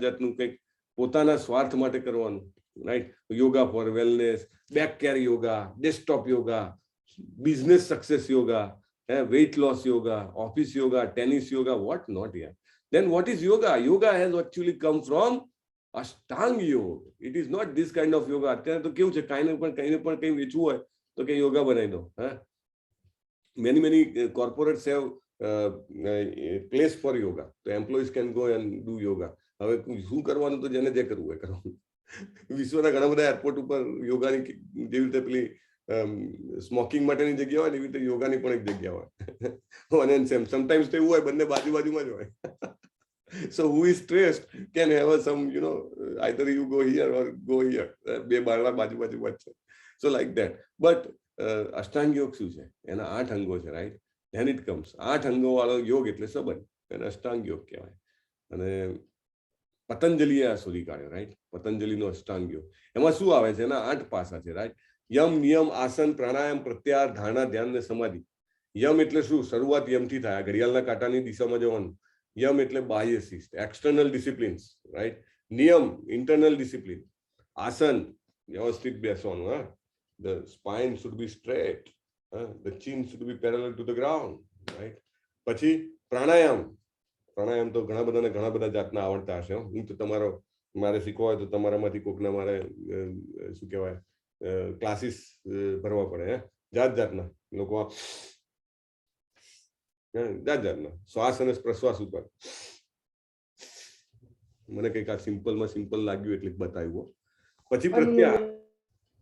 જાતનું કંઈક પોતાના સ્વાર્થ માટે કરવાનું, right? Yoga for wellness, back care yoga, desktop yoga, business success yoga, weight loss yoga, office yoga, tennis yoga, what not. યાર, then what is yoga? Yoga has actually come from Ashtang Yoga. It is not this kind of yoga. અત્યારે તો કેવું છે, કઈને પણ કંઈ વેચવું હોય તો કે યોગા બનાવી દો. Many corporates have place for yoga. તો employees can go and do yoga. હવે શું કરવાનું? તો જેને જે કરવું હોય કરવાનું. વિશ્વના ઘણા બધા એરપોર્ટ ઉપર યોગાની જેવી રીતે પેલી સ્મોકિંગ માટેની જગ્યા હોય ને, એવી રીતે યોગાની પણ એક જગ્યા હોય. અને સમટાઈમ્સ તો એવું હોય બંને બાજુમાં જ હોય. So who is stressed can have some, either you go here or go here. બે બારણા બાજુમાં છે. So like that. But અષ્ટાંગ યોગ શું છે? એના 8 અંગો છે, રાઈટ? Then it comes 8 અંગો વાળો યોગ એટલે સંબંધ, એને અષ્ટાંગ યોગ કહેવાય. અને પતંજલિએ આ શોધી કાઢ્યો, રાઈટ? પતંજલિનો અષ્ટાંગ યોગ. એમાં શું આવે છે? એના 8 પાસા છે, રાઈટ? યમ, નિયમ, આસન, પ્રાણાયામ, પ્રત્યાહાર, ધારણા, ધ્યાન ને સમાધિ. યમ એટલે શું? શરૂઆત યમથી થાય. ઘડિયાળના કાંટાની દિશામાં જવાનું. યમ એટલે બાહ્ય શિસ્ત, એક્સટર્નલ ડિસિપ્લિન્સ, રાઈટ? નિયમ, ઇન્ટરનલ ડિસિપ્લિન. આસન, વ્યવસ્થિત બેસવાનું. The spine should be straight. The chin should be parallel to the ground, right? પછી પ્રાણાયામ. પ્રાણાયામ તો ઘણા બધા જાતના આવડતા હશે. હું તો તમારો મારે શીખવા હોય તો તમારામાંથી કોકના મારે શું કહેવાય ક્લાસીસ ભરવા પડે. જાત જાતના લોકો જાત જાતના શ્વાસ અને પ્રશ્વાસ ઉપર. મને કંઈક આ સિમ્પલ લાગ્યું એટલે બતાવ્યું. પછી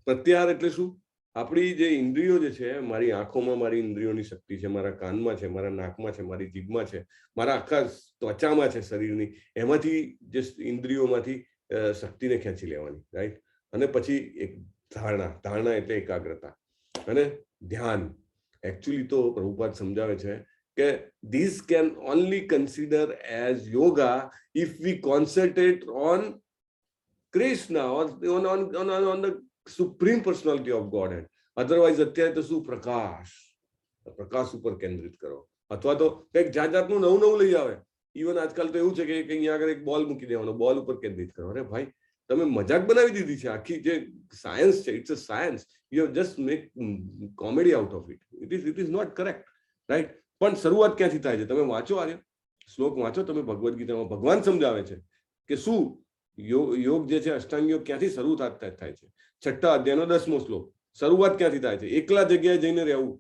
પ્રત્યાહાર એટલે શું? આપણી જે ઇન્દ્રિયો જે છે, મારી આંખોમાં મારી ઇન્દ્રિયોની શક્તિ છે, મારા કાનમાં છે, મારા નાકમાં છે, મારી જીભમાં છે, મારા આખા ત્વચામાં છે શરીરની, એમાંથી જે ઇન્દ્રિયોમાંથી શક્તિને ખેંચી લેવાની, રાઈટ. અને પછી એક ધારણા એટલે એકાગ્રતા અને ધ્યાન. એકચ્યુઅલી તો પ્રભુપાદ સમજાવે છે કે this can only consider as yoga if V concentrate on Krishna or on the supreme personality of Godhead. Otherwise અત્યારે તો શું પ્રકાશ ઉપર કેન્દ્રિત કરો, અથવા તો કંઈક જાત જાતનું નવું લઈ આવે. ઇવન આજકાલ તો એવું છે કે અહીંયા આગળ એક બોલ મૂકી દેવાનો, બોલ ઉપર કેન્દ્રિત કરો. અરે ભાઈ, તમે મજાક બનાવી દીધી છે. આખી જે સાયન્સ છે, it's a science. You have just make comedy out of it. It is not correct, right. પણ શરૂઆત ક્યાંથી થાય છે? તમે વાંચો, આર્ય શ્લોક વાંચો તમે ભગવદ્ ગીતામાં. ભગવાન સમજાવે છે કે શું યોગ જે છે, અષ્ટાંગ યોગ ક્યાંથી શરૂઆત થાય છે. 6ઠ્ઠા અધ્યાયનો 10મો શ્લોક. શરૂઆત ક્યાંથી થાય છે? એકલા જગ્યાએ જઈને રહેવું,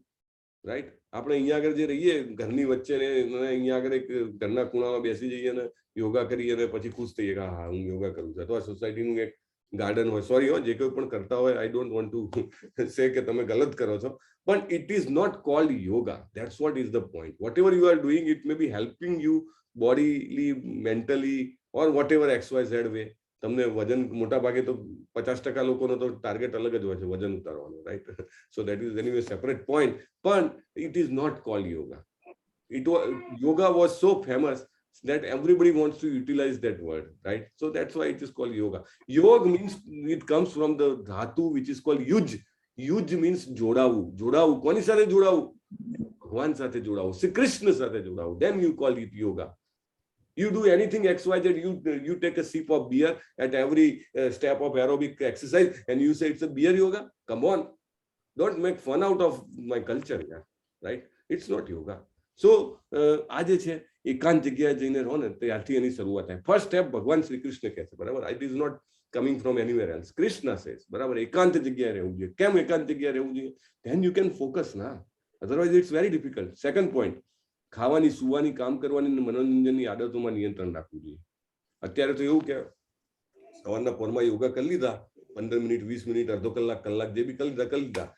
રાઈટ. આપણે અહીંયા આગળ જે રહીએ ઘરની વચ્ચે ને અહીંયા આગળ એક ઘરના ખૂણામાં બેસી જઈએ ને યોગા કરીએ અને પછી ખુશ થઈએ કે હા હું યોગા કરું છું. અથવા સોસાયટીનું એક ગાર્ડન હોય, સોરી જે કોઈ પણ કરતા હોય, I don't want to say કે તમે ગલત કરો છો, પણ it is not called yoga. That's what is the point. Whatever you are doing, it may be helping you bodily, mentally or whatever XYZ way. તમને વજન મોટા ભાગે તો 50% લોકોનો તો ટાર્ગેટ અલગ જ હોય છે, વજન ઉતારવાનો, right. So that is anyway separate point. પણ it is not called yoga. Yoga was so famous that everybody wants to utilize that word, right? So that's why it is called yoga. Yoga means, it comes from the dhatu which is called yuj. Yuj means જોડાવું. કોની સાથે જોડાવું? ભગવાન સાથે જોડાવું, શ્રી કૃષ્ણ સાથે જોડાવું. Then you call it yoga. You do anything XYZ, you take a sip of beer at every step of aerobic exercise and you say it's a beer yoga? Come on, don't make fun out of my culture, yeah, right? It's not yoga. So આ જે છે એકાંત જગ્યાએ જઈને રહો ને ત્યારથી એની શરૂઆત થાય. ફર્સ્ટ સ્ટેપ ભગવાન શ્રી કૃષ્ણ કહે છે, બરાબર. It is not coming from anywhere else. Krishna says, બરાબર, એકાંત જગ્યાએ રહેવું જોઈએ. કેમ એકાંત જગ્યાએ રહેવું જોઈએ? ધેન યુ કેન ફોકસ ના, otherwise it's very difficult. Second point, ખાવાની, સુવાની, કામ કરવાની, મનોરંજનની આદતોમાં નિયંત્રણ રાખવું જોઈએ. અત્યારે તો એવું કે સવારના પોરમાં યોગા કરી લીધા, 15 મિનિટ, 20 મિનિટ, અડધો કલાક, જે બી કરી લીધા,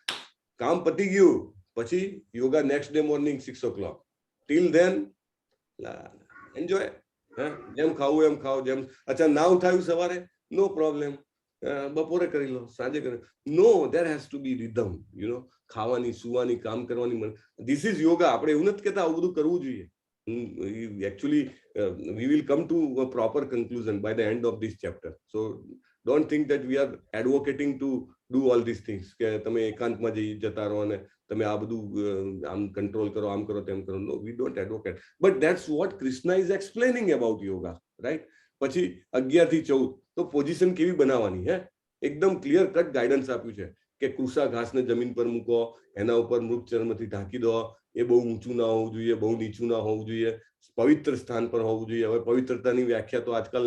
કામ પતી ગયું, પછી yoga next day morning 6 o'clock. Till then enjoy. જેમ ખાવું એમ ખાઓ. જેમ અચ્છા ના ઉઠાયું સવારે, નો પ્રોબ્લેમ, બપોરે કરી લો, સાંજે કરી. No, there has to be rhythm, you know. ખાવાની, સુવાની, કામ કરવાની, ધીસ ઇઝ યોગા. આપણે એવું નથી કહેતા આવું બધું કરવું જોઈએ. Actually, we will come to a proper conclusion by the end of this chapter. So don't think that we are advocating to do all these things. કે તમે એકાંતમાં જતા રહો અને તમે આ બધું આમ કંટ્રોલ કરો, આમ કરો, તેમ કરો. No, we don't advocate. But that's what Krishna is explaining about yoga, right? પછી 11 થી 14 તો પોઝિશન કેવી બનાવવાની, એકદમ ક્લિયર કટ ગાઈડન્સ આપ્યું છે કે કૃષા ઘાસને જમીન પર મૂકો, એના ઉપર મૃગ ચર્મથી ઢાંકી દો, એ બહુ ઊંચું ના હોવું જોઈએ, બહુ નીચું ના હોવું જોઈએ, પવિત્ર સ્થાન પર હોવું જોઈએ. હવે પવિત્રતાની વ્યાખ્યા તો આજકાલ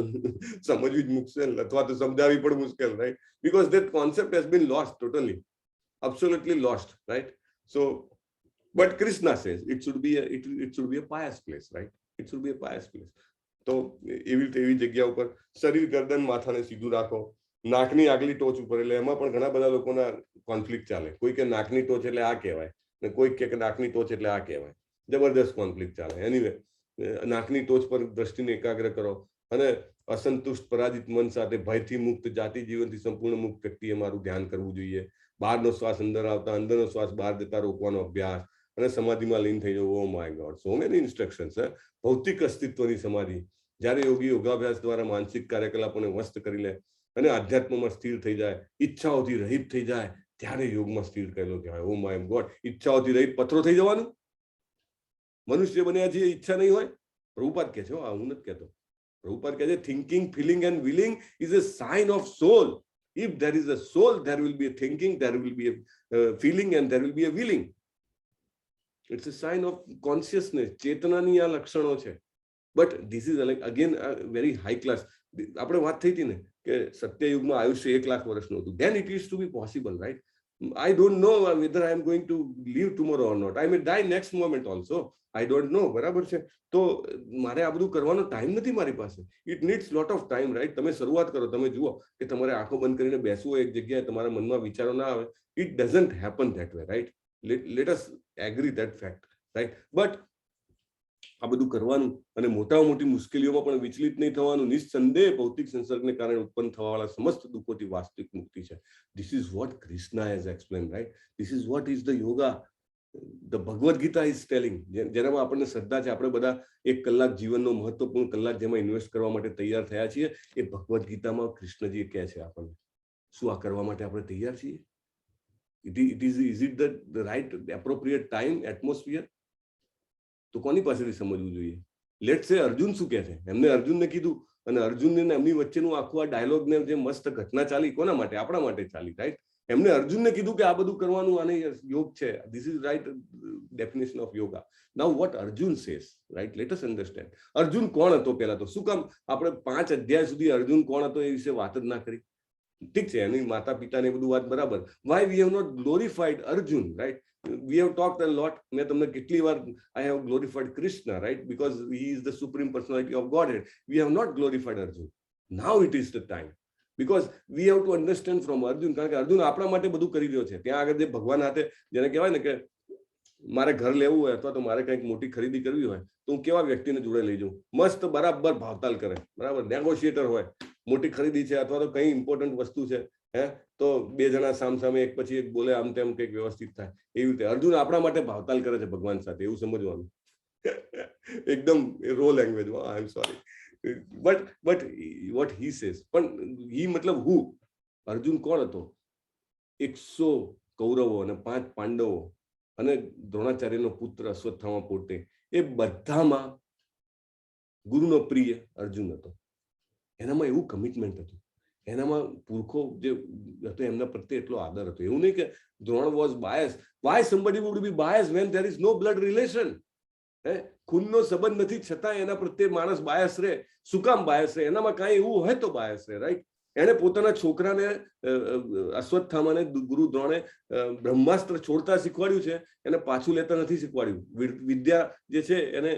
સમજવી જ મુશ્કેલ, અથવા તો સમજાવવી પણ મુશ્કેલ, right? Because that concept has been lost totally, absolutely lost, right? So but Krishna says it should be a pious place, right? It should be a pious place. તો એવી જગ્યા ઉપર શરીર, ગરદન, માથાને સીધું રાખો. નાકની આગલી ટોચ ઉપર, એટલે એમાં પણ ઘણા બધા લોકોના કોન્ફ્લિક્ટ ચાલે. કોઈ કે નાકની ટોચ એટલે આ કહેવાય ને કોઈ કે નાકની ટોચ એટલે આ કહેવાય. જબરદસ્ત કોન્ફ્લિક્ટ ચાલે. એનીવે, નાકની ટોચ પર દ્રષ્ટિને એકાગ્ર કરો અને અસંતુષ્ટ પરાજિત મન સાથે ભયથી મુક્ત, જાતિ જીવનથી સંપૂર્ણ મુક્ત વ્યક્તિએ મારું ધ્યાન કરવું જોઈએ. બહારનો શ્વાસ અંદર આવતા, અંદરનો શ્વાસ બહાર જતા રોકવાનો અભ્યાસ અને સમાધિમાં લીન થઈ જવું. ઓ my God, so many instructions. ભૌતિક અસ્તિત્વની સમાધિ. જ્યારે યોગી યોગાભ્યાસ દ્વારા માનસિક કાર્યકલાપોને વસ્ત કરી લે અને આધ્યાત્મમાં સ્થિર થઈ જાય, ઈચ્છાઓથી રહિત થઈ જાય, ત્યારે યોગમાં સ્થિર કરેલો કહેવાય. ઓ માય ગોડ, ઈચ્છાઓથી રહિત પથરો થઈ જવાનું? મનુષ્ય બન્યા છે, ઈચ્છા નહીં હોય? પ્રભુપાદ કહે છે, હું નથી કહેતો. પ્રભુપાદ કહે છે thinking, feeling and willing is a sign of soul. If there is a soul, there will be a thinking, there will be a feeling, and there will be a willing. It's a sign of consciousness. ચેતનાની આ લક્ષણો છે. But this is like again a very high class. આપણે વાત થઈ હતી ને કે સત્યયુગમાં આયુષ્ય 1 લાખ વર્ષનું હતું. Then it is to be possible, right? I don't know whether I am going to live tomorrow or not. I may die next moment also. I don't know. બરાબર છે? તો મારે આ બધું કરવાનો ટાઈમ નથી મારી પાસે. It needs lot of time, right? તમે શરૂઆત કરો, તમે જુઓ કે તમારે આંખો બંધ કરીને બેસવું એક જગ્યાએ, તમારા મનમાં વિચારો ના આવે. It doesn't happen that way, right? Let us agree that fact, right? But આ બધું કરવાનું અને મોટામાં મોટી મુશ્કેલીઓમાં પણ વિચલિત નહીં થવાનું. નિસ્સંદેહ ભૌતિક સંસર્ગને કારણે ઉત્પન્ન થવાવાળા સમસ્ત દુઃખોથી વાસ્તવિક મુક્તિ છે. This is what Krishna has explain, right? This is what is the yoga, the Bhagavad Gita is telling. જેનામાં આપણને શ્રદ્ધા છે, આપણે બધા 1 કલાક જીવનનો મહત્વપૂર્ણ કલાક જેમાં ઇન્વેસ્ટ કરવા માટે તૈયાર થયા છીએ, એ ભગવદ ગીતામાં કૃષ્ણજી કહે છે આપણને. શું આ કરવા માટે આપણે તૈયાર છીએ? Is it the right appropriate time, atmosphere? તો કોની પાસેથી સમજવું જોઈએ? લેટ સે અર્જુન શું કહે છે, એમને અર્જુનને કીધું, અને અર્જુનને એમની વચ્ચેનું આખું આ ડાયલોગને જે મસ્ત ઘટના ચાલી, કોના માટે? આપણા માટે ચાલી, રાઈટ? એમને અર્જુનને કીધું કે આ બધું કરવાનું, આને યોગ છે. This is right definition of yoga. Now vote Arjun says, right? Let us understand. Arjun કોણ હતો પહેલા તો? શું કામ આપણે 5 અધ્યાય સુધી અર્જુન કોણ હતો એ વિશે વાત જ ના કરી? ઠીક છે, એની માતા પિતાને બધું વાત બરાબર. Why we have not glorified Arjun, right? We have talked a lot. મેં તમને કેટલી વાર I have glorified Krishna, right? Because he is the supreme personality of Godhead. We have not glorified Arjun. Now it is the time. Because we have to understand from Arjun, કારણ કે અર્જુન આપણા માટે બધું કરી રહ્યો છે. ત્યાં આગળ જે ભગવાન હાથે, જેને કહેવાય ને કે મારે ઘર લેવું હોય અથવા તો મારે કંઈક મોટી ખરીદી કરવી હોય તો હું કેવા વ્યક્તિને જોડે લઈ જાઉં? મસ્ત બરાબર ભાવતાલ કરે, બરાબર નેગોશિએટર હોય. મોટી ખરીદી છે અથવા તો કઈ ઇમ્પોર્ટન્ટ વસ્તુ છે, તો 2 જણા સામસામે એક પછી એક બોલે, આમ તેમ કંઈક વ્યવસ્થિત થાય. એવી રીતે અર્જુન આપણા માટે ભાવતાલ કરે છે ભગવાન સાથે, એવું સમજવાનું. એકદમ raw language, I am sorry, but what he says. પણ હી મતલબ હું? અર્જુન કોણ હતો? 100 કૌરવો અને 5 પાંડવો અને દ્રોણાચાર્યનો પુત્ર અશ્વત્થામા પોતે, એ બધામાં ગુરુનો પ્રિય અર્જુન હતો. એનામાં એવું કમિટમેન્ટ હતું, એનામાં પુરખો જે હતો એમના પ્રત્યે એટલો આદર હતો. એવું નહીં કે Drona was bias. Why somebody would be biased when there is no blood relation? ખૂનનો સંબંધ નથી છતાં એના પ્રત્યે માણસ બાયસ રહે. શું કામ બાયસ રહે? એનામાં કાંઈ એવું હોય તો બાયસ રહે, રાઈટ? એને પોતાના છોકરાને અશ્વત્થામાને ગુરુ દ્રોણે બ્રહ્માસ્ત્ર છોડતા શીખવાડ્યું છે, એને પાછું લેતા નથી શીખવાડ્યું. વિદ્યા જે છે એને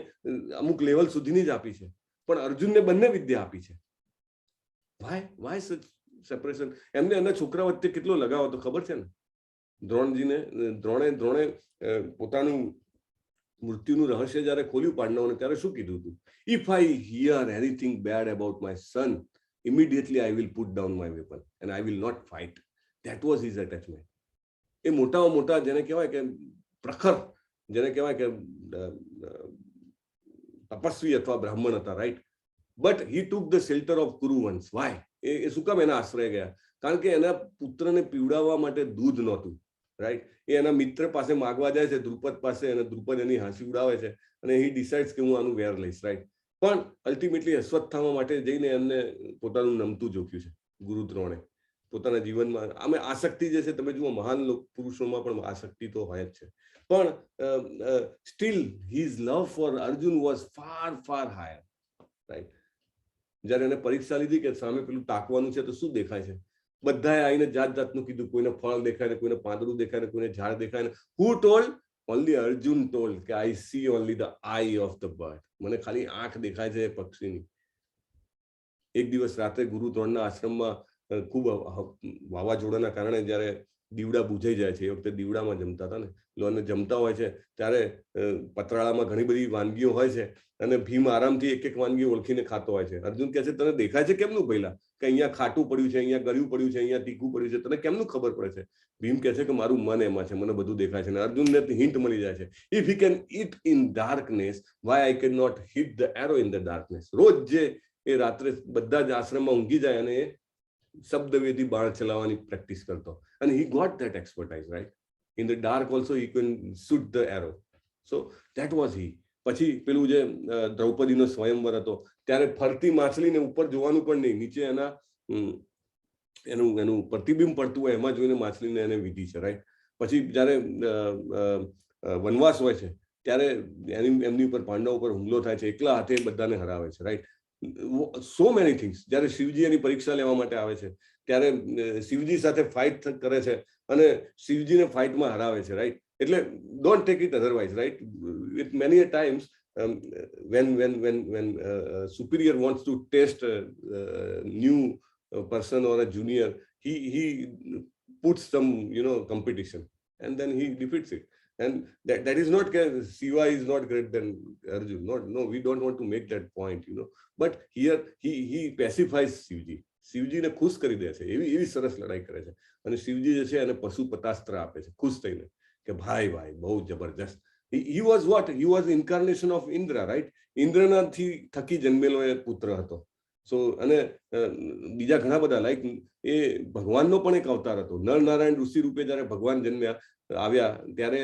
અમુક લેવલ સુધીની જ આપી છે, પણ અર્જુનને બંને વિદ્યા આપી છે. વાય સચ સેપરેશન? એમને એના છોકરા વચ્ચે કેટલો લગાવ હતો ખબર છે ને? દ્રોણે પોતાનું મૃત્યુનું રહસ્ય જયારે ખોલ્યું પાંડવોને, ત્યારે શું કીધું હતું? If I hear anything bad about my son, immediately I will put down my weapon and I will not fight. That was his attachment. એ મોટામાં મોટા જેને કહેવાય કે પ્રખર, જેને કહેવાય કે તપસ્વી અથવા બ્રાહ્મણ હતા, right? But he took the shelter of Kuruvansh. Why? એ શું કામ એના આશ્રય ગયા? કારણ કે એના પુત્રને પીવડાવવા માટે દૂધ નહોતું, રાઈટ? એ એના મિત્ર પાસે માગવા જાય છે, દ્રુપદ પાસે, અને દ્રુપદ એની હાંસી ઉડાવે છે અને હી ડિસાઇડ્સ કે હું આનું વેર લઈશ, રાઈટ? પણ અલ્ટિમેટલી અશ્વત્થામા માટે જઈને એમને પોતાનું નમતું જોખ્યું છે ગુરુ દ્રોણે પોતાના જીવનમાં. આમે આસક્તિ જે છે, તમે જુઓ મહાન પુરુષોમાં પણ આસક્તિ તો હોય જ છે, પણ steel his love four Arjun was far higher, right? જયારે એને પરીક્ષા લીધી કે સામે પેલું તાકવાનું છે તો શું દેખાય છે, બધાએ આવીને જાત જાતનું કીધું. કોઈને ફળ દેખાય ને, કોઈને પાંદડું દેખાય ને, કોઈને ઝાડ દેખાય ને. હુ ટોલ્ડ? Only Arjun told કે I see only the eye of the bird. મને ખાલી આંખ દેખાય છે પક્ષીની. એક દિવસ રાત્રે ગુરુ દ્રોણના આશ્રમમાં ખૂબ વાવાઝોડાના કારણે જયારે દીવડા બુઝાઈ જાય છે, એ વખતે દીવડામાં જમતા હતા ને, અને જમતા હોય છે ત્યારે પતરાળામાં ઘણી બધી વાનગીઓ હોય છે અને ભીમ આરામથી એક એક વાનગી ઓળખીને ખાતો હોય છે. અર્જુન કહે છે તને દેખાય છે કેમનું પહેલા કે અહીંયા ખાટું પડ્યું છે, અહીંયા ગળ્યું પડ્યું છે, અહીંયા તીખું પડ્યું છે, તને કેમનું ખબર પડે છે? ભીમ કહે છે કે મારું મન એમાં છે, મને બધું દેખાય છે. અને અર્જુનને હિન્ટ મળી જાય છે, if he can it in darkness, why I can not hit the arrow in the darkness. રોજ જે એ રાત્રે બધા જ આશ્રમમાં ઊંઘી જાય અને એ શબ્દવેદી બાણ ચલાવવાની પ્રેક્ટિસ કરતો, અને he got that expertise, right? In the dark also he can shoot the arrow. So that was he. પછી પેલું જે દ્રૌપદીનો સ્વયંવર હતો ત્યારે ફરતી માછલીને ઉપર જોવાનું પણ નહીં, નીચે એનું પ્રતિબિંબ પડતું હોય એમાં જોઈને માછલીને એને વિધિ છે, રાઈટ? પછી જયારે વનવાસ હોય છે ત્યારે એમની ઉપર પાંડવો ઉપર હુમલો થાય છે, એકલા હાથે બધાને હરાવે છે, રાઈટ? So many things. જ્યારે શિવજી એની પરીક્ષા લેવા માટે આવે છે ત્યારે શિવજી સાથે ફાઇટ કરે છે અને શિવજીને ફાઇટમાં હરાવે છે, રાઈટ? એટલે don't take it otherwise, right? With many a times when superior wants to test a new person or a junior, he puts some competition and then he defeats it. And that is not Shiva is not greater than Arjun. No, we don't want to make that point, but here he pacifies Shivji ને ખુશ કરી દે છે. એવી સરસ લડાઈ કરે છે અને શિવજી જે છે એને પશુપતાસ્ત્ર આપે છે ખુશ થઈને કે ભાઈ બહુ જબરજસ્ત. he was what? He was the incarnation of Indra, right? ઇન્દ્રના થકી જન્મેલો એ પુત્ર હતો. સો અને બીજા ઘણા બધા લાઈક એ ભગવાનનો પણ એક અવતાર હતો. નર નારાયણ ઋષિ રૂપે જયારે ભગવાન આવ્યા ત્યારે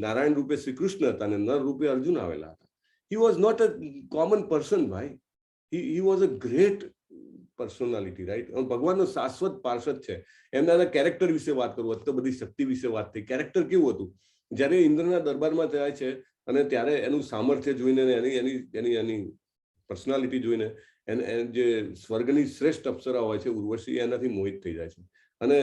નારાયણ રૂપે શ્રી કૃષ્ણ હતા અને નર રૂપે અર્જુન આવેલા હતા. he was not a common person, ભાઈ. he was a great personality, right? ભગવાનનો શાશ્વત પાર્ષદ છે. એમના કેરેક્ટર વિશે વાત કરું, તો બધી શક્તિ વિશે વાત થઈ. કેરેક્ટર કેવું હતું? જ્યારે ઇન્દ્રના દરબારમાં જાય છે અને ત્યારે એનું સામર્થ્ય જોઈને એની પર્સનાલિટી જોઈને જે સ્વર્ગની શ્રેષ્ઠ અપ્સરા હોય છે ઉર્વશી, એનાથી મોહિત થઈ જાય છે અને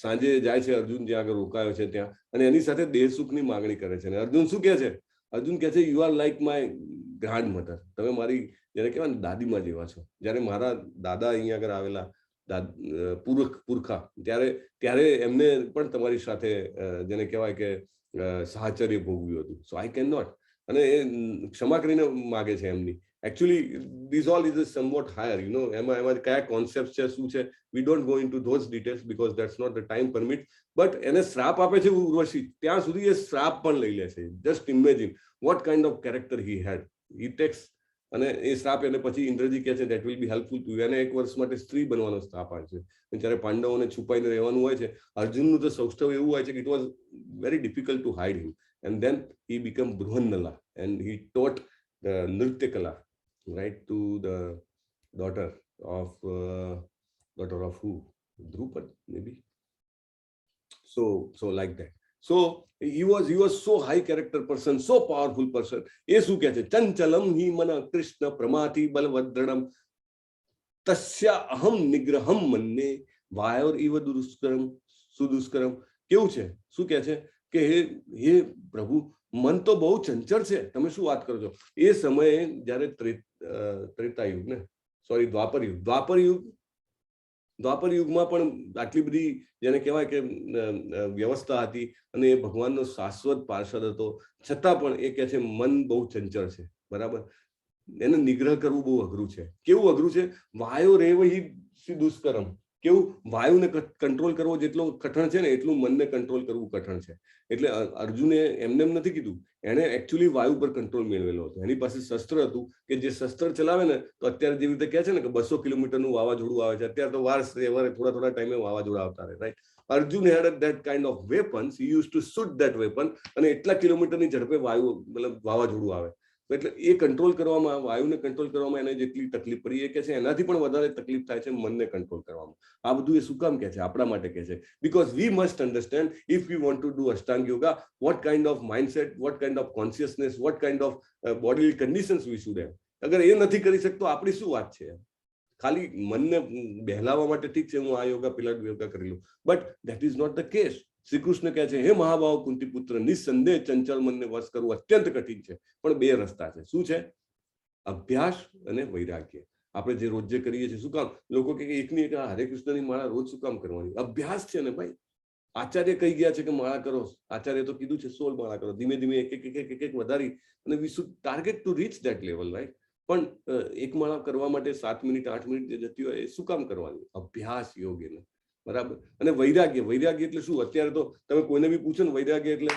સાંજે જાય છે અર્જુન જ્યાં આગળ રોકાયો છે ત્યાં અને એની સાથે દેહ સુખની માંગણી કરે છે. અને અર્જુન શું કહે છે? અર્જુન કહે છે you are like my grand mother. તમે મારી જેને કહેવાય ને દાદીમાં જેવા છો. જ્યારે મારા દાદા અહીંયા આગળ આવેલા પુરખા ત્યારે એમને પણ તમારી સાથે જેને કહેવાય કે સાહચર્ય ભોગવ્યું હતું. So I can not. અને એ ક્ષમા કરીને માગે છે એમની. Actually this all is somewhat higher, એમાં કયા કોન્સેપ્ટ છે, શું છે, we don't go into those details because that's not the time permit. But એને શ્રાપ આપે છે ઉર્વશી, ત્યાં સુધી એ શ્રાપ પણ લઈ લે છે. Just imagine what kind of character he had. He takes અને એ શ્રાપ એને પછી ઇન્દ્રજી કહે છે that will be helpful to. એને 1 વર્ષ માટે સ્ત્રી બનવાનો શ્રાપ આવે છે. જ્યારે પાંડવોને છુપાઈને રહેવાનું હોય છે, અર્જુનનું તો સૌષ્ઠવ એવું હોય છે કે it was very difficult to hide him. And then he become Brihannala and he taught nritya kala, right, to the daughter of who? Drupad, maybe. So like that. So he was so high character person, so powerful person. એ શું કહે છે? ચંચલમ હિ મન કૃષ્ણ પ્રમાતિ બલવદ્રણમ તસ્યા અહમ નિગ્રહમ મન્યે વાયોર ઇવ દુષ્કરમ સુદુષ્કરમ. કેવું છે? શું કહે છે કે હે પ્રભુ, મન તો બહુ ચંચળ છે. તમે શું વાત કરો છો? એ સમયે જયારે ત્રેતાયુગ ને દ્વાપર યુગમાં પણ આટલી બધી જેને કહેવાય કે વ્યવસ્થા હતી અને એ ભગવાનનો શાશ્વત પાર્ષદ હતો, છતાં પણ એ કહે છે મન બહુ ચંચળ છે. બરાબર? એને નિગ્રહ કરવું બહુ અઘરું છે. કેવું અઘરું છે? વાયો રેવ હિ દુષ્કરમ. કેવું? વાયુને કંટ્રોલ કરવો જેટલો કઠણ છે ને એટલું મનને કંટ્રોલ કરવું કઠણ છે. એટલે અર્જુને એમને એમ નથી કીધું, એને એકચ્યુઅલી વાયુ પર કંટ્રોલ મેળવેલો હતો. એની પાસે શસ્ત્ર હતું કે જે શસ્ત્ર ચલાવે ને તો અત્યારે જેવી રીતે કહે છે ને કે 200 કિલોમીટરનું વાવાઝોડું આવે છે, અત્યારે તો થોડા ટાઈમે વાવાઝોડા આવતા રહે, right? Arjun had that kind of weapons. He used to shoot that weapon અને એટલા કિલોમીટરની ઝડપે વાવાઝોડું આવે. એટલે એ કંટ્રોલ કરવામાં, વાયુને કંટ્રોલ કરવામાં એને જેટલી તકલીફ પડી, એ કે છે એનાથી પણ વધારે તકલીફ થાય છે મનને કંટ્રોલ કરવામાં. આ બધું એ શું કામ કહે છે? આપણા માટે કહે છે. Because we must understand if we want to do Ashtanga yoga, what kind of mindset, what kind of consciousness, what kind of bodily conditions we should have. અગર એ નથી કરી શકતો, આપણી શું વાત છે? ખાલી મનને બહેલાવવા માટે ઠીક છે, હું આ યોગા પેલા યોગા કરી લઉં, but that is not the case. Shri Krishna કહે છે હે મહાભાવ કુંતી પુત્ર, નિસંદેહ ચંચળ મનને વશ કરવું અત્યંત કઠિન છે, પણ 2 રસ્તા છે. શું છે? અભ્યાસ અને વૈરાગ્ય. આપણે જે રોજ જે કરીએ છીએ, શું કામ લોકો કે એકની એક હરે કૃષ્ણની માળા રોજ શું કામ કરવાની? અભ્યાસ છે ને ભાઈ. આચાર્ય કહી ગયા છે કે માળા કરો. આચાર્ય તો કીધું છે 16 માળા કરો. ધીમે ધીમે એક વધારી અને we should target to reach that level, right? પણ એક માળા કરવા માટે 7 મિનિટ 8 મિનિટ જે જતી હોય એ શું કામ કરવાની? અભ્યાસ યોગ એને. બરાબર? અને વૈરાગ્ય એટલે શું? અત્યારે તો તમે કોઈને બી પૂછો ને વૈરાગ્ય એટલે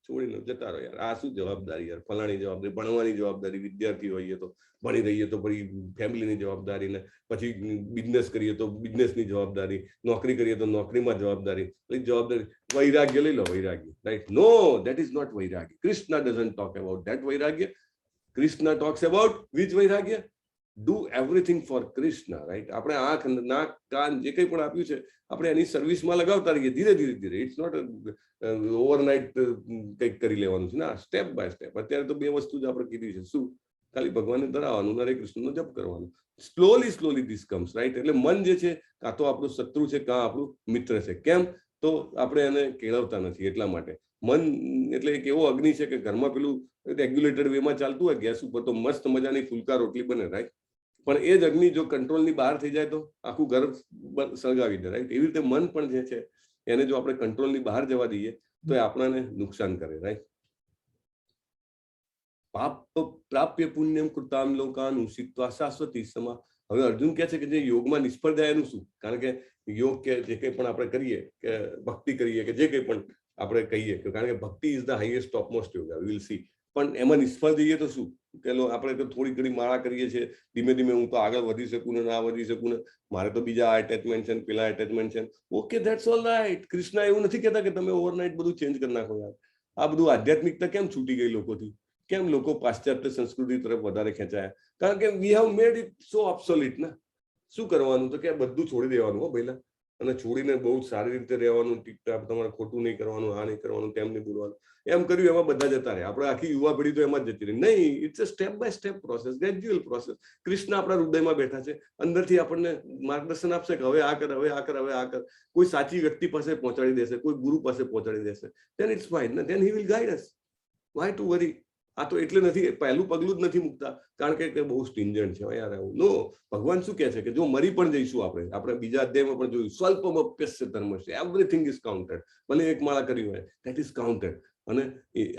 છોડીને જતા રહો યાર, આ શું જવાબદારી યાર, ફલાણી જવાબદારી, ભણવાની જવાબદારી, વિદ્યાર્થી હોઈએ તો ભણી રહીએ તો પછી ફેમિલીની જવાબદારી, ને પછી બિઝનેસ કરીએ તો બિઝનેસની જવાબદારી, નોકરી કરીએ તો નોકરીમાં જવાબદારી. વૈરાગ્ય લઈ લો, વૈરાગ્ય, right? No, that is not vairagya. Krishna doesn't talk about that vairagya. Krishna talks about which vairagya? Do everything for Krishna, right? આપણે આંખ, નાક, કાન જે કંઈ પણ આપ્યું છે આપણે એની સર્વિસમાં લગાવતા રહીએ ધીરે ધીરે. ઇટ્સ નોટ ઓવરનાઇટ કંઈક કરી લેવાનું છે ના, સ્ટેપ બાય સ્ટેપ. અત્યારે તો 2 વસ્તુ જ આપણે કીધી છે. શું? ખાલી ભગવાનને ધરાવવાનું, હરે કૃષ્ણનો જપ કરવાનો. Slowly this comes, right? એટલે મન જે છે કાં તો આપણું શત્રુ છે કાં આપણું મિત્ર છે. કેમ? તો આપણે એને કેળવતા નથી. એટલા માટે મન એટલે એક એવો અગ્નિ છે કે ઘરમાં પેલું રેગ્યુલેટેડ વેમાં ચાલતું હોય ગેસ ઉપર તો મસ્ત મજાની ફુલકા રોટલી બને, રાઈટ? પણ એ જ અગ્નિ જો કંટ્રોલની બહાર થઈ જાય તો આખું ઘર સળગાવી દે, રાઈટ? એવી રીતે મન પણ જે છે એને જો આપણે કંટ્રોલની બહાર જવા દઈએ તો એ આપણને નુકસાન કરે, રાઈટ? પાપ પ્રાપ્ય પુણ્યમ કૃતામ લોકાન ઉષિત્વા શાશ્વતી સમા. હવે અર્જુન કહે છે કે જે યોગમાં નિષ્ફળ જાય એનું શું? કારણ કે યોગ કે જે કંઈ પણ આપણે કરીએ કે ભક્તિ કરીએ કે જે કંઈ પણ આપણે કહીએ કે કારણ કે ભક્તિ is the highest topmost yoga, we will see. પણ એમાં નિષ્ફળ જઈએ તો શું? કે આપણે તો થોડી ઘણી માળા કરીએ છીએ, ધીમે ધીમે હું તો આગળ વધી શકું ને ના વધી શકું ને, મારે તો બીજા એટેચમેન્ટ છે પેલા એટેચમેન્ટ છે. Okay, that's all right. Krishna એવું નથી કહેતા કે તમે ઓવરનાઇટ બધું ચેન્જ કરી નાખો. યાર, આ બધું આધ્યાત્મિકતા કેમ છૂટી ગઈ લોકોથી? કેમ લોકો પાશ્ચાત્ય સંસ્કૃતિ તરફ વધારે ખેંચાયા? કારણ કે we have made it so ઓબ્સોલિટ ના. શું કરવાનું? તો કે બધું છોડી દેવાનું હો પહેલા, અને છોડીને બહુ સારી રીતે રહેવાનું, ટીપટાપ, તમારે ખોટું નહીં કરવાનું, આ નહીં કરવાનું, તેમ નહીં બોલવાનું. એમ કર્યું એમાં બધા જતા રહે. આપણે આખી યુવા પેઢી તો એમાં જ જતી રહી. નહીં, it's a step by step process, gradual process. Krishna આપણા હૃદયમાં બેઠા છે, અંદરથી આપણને માર્ગદર્શન આપશે કે હવે આ કર, હવે આ કર, હવે આ કર. કોઈ સાચી વ્યક્તિ પાસે પહોંચાડી દેશે, કોઈ ગુરુ પાસે પહોંચાડી દેશે. Then it's fine, then he will guide us. Why to worry? આ તો એટલે નથી, પહેલું પગલું જ નથી મૂકતા કારણ કે બહુ સ્ટિન્જન્ટ છે યાર. નો, ભગવાન શું કહે છે કે જો મરી પણ જઈશું આપણે બીજા અધ્યાયમાં પણ જોયું, સ્વલ્પમ અપ્યસ્ય ધર્મસ્ય, એવરીથિંગ ઇઝ કાઉન્ટેડ. ભલે એક માળા કરી હોય, ધેટ ઇઝ કાઉન્ટેડ. અને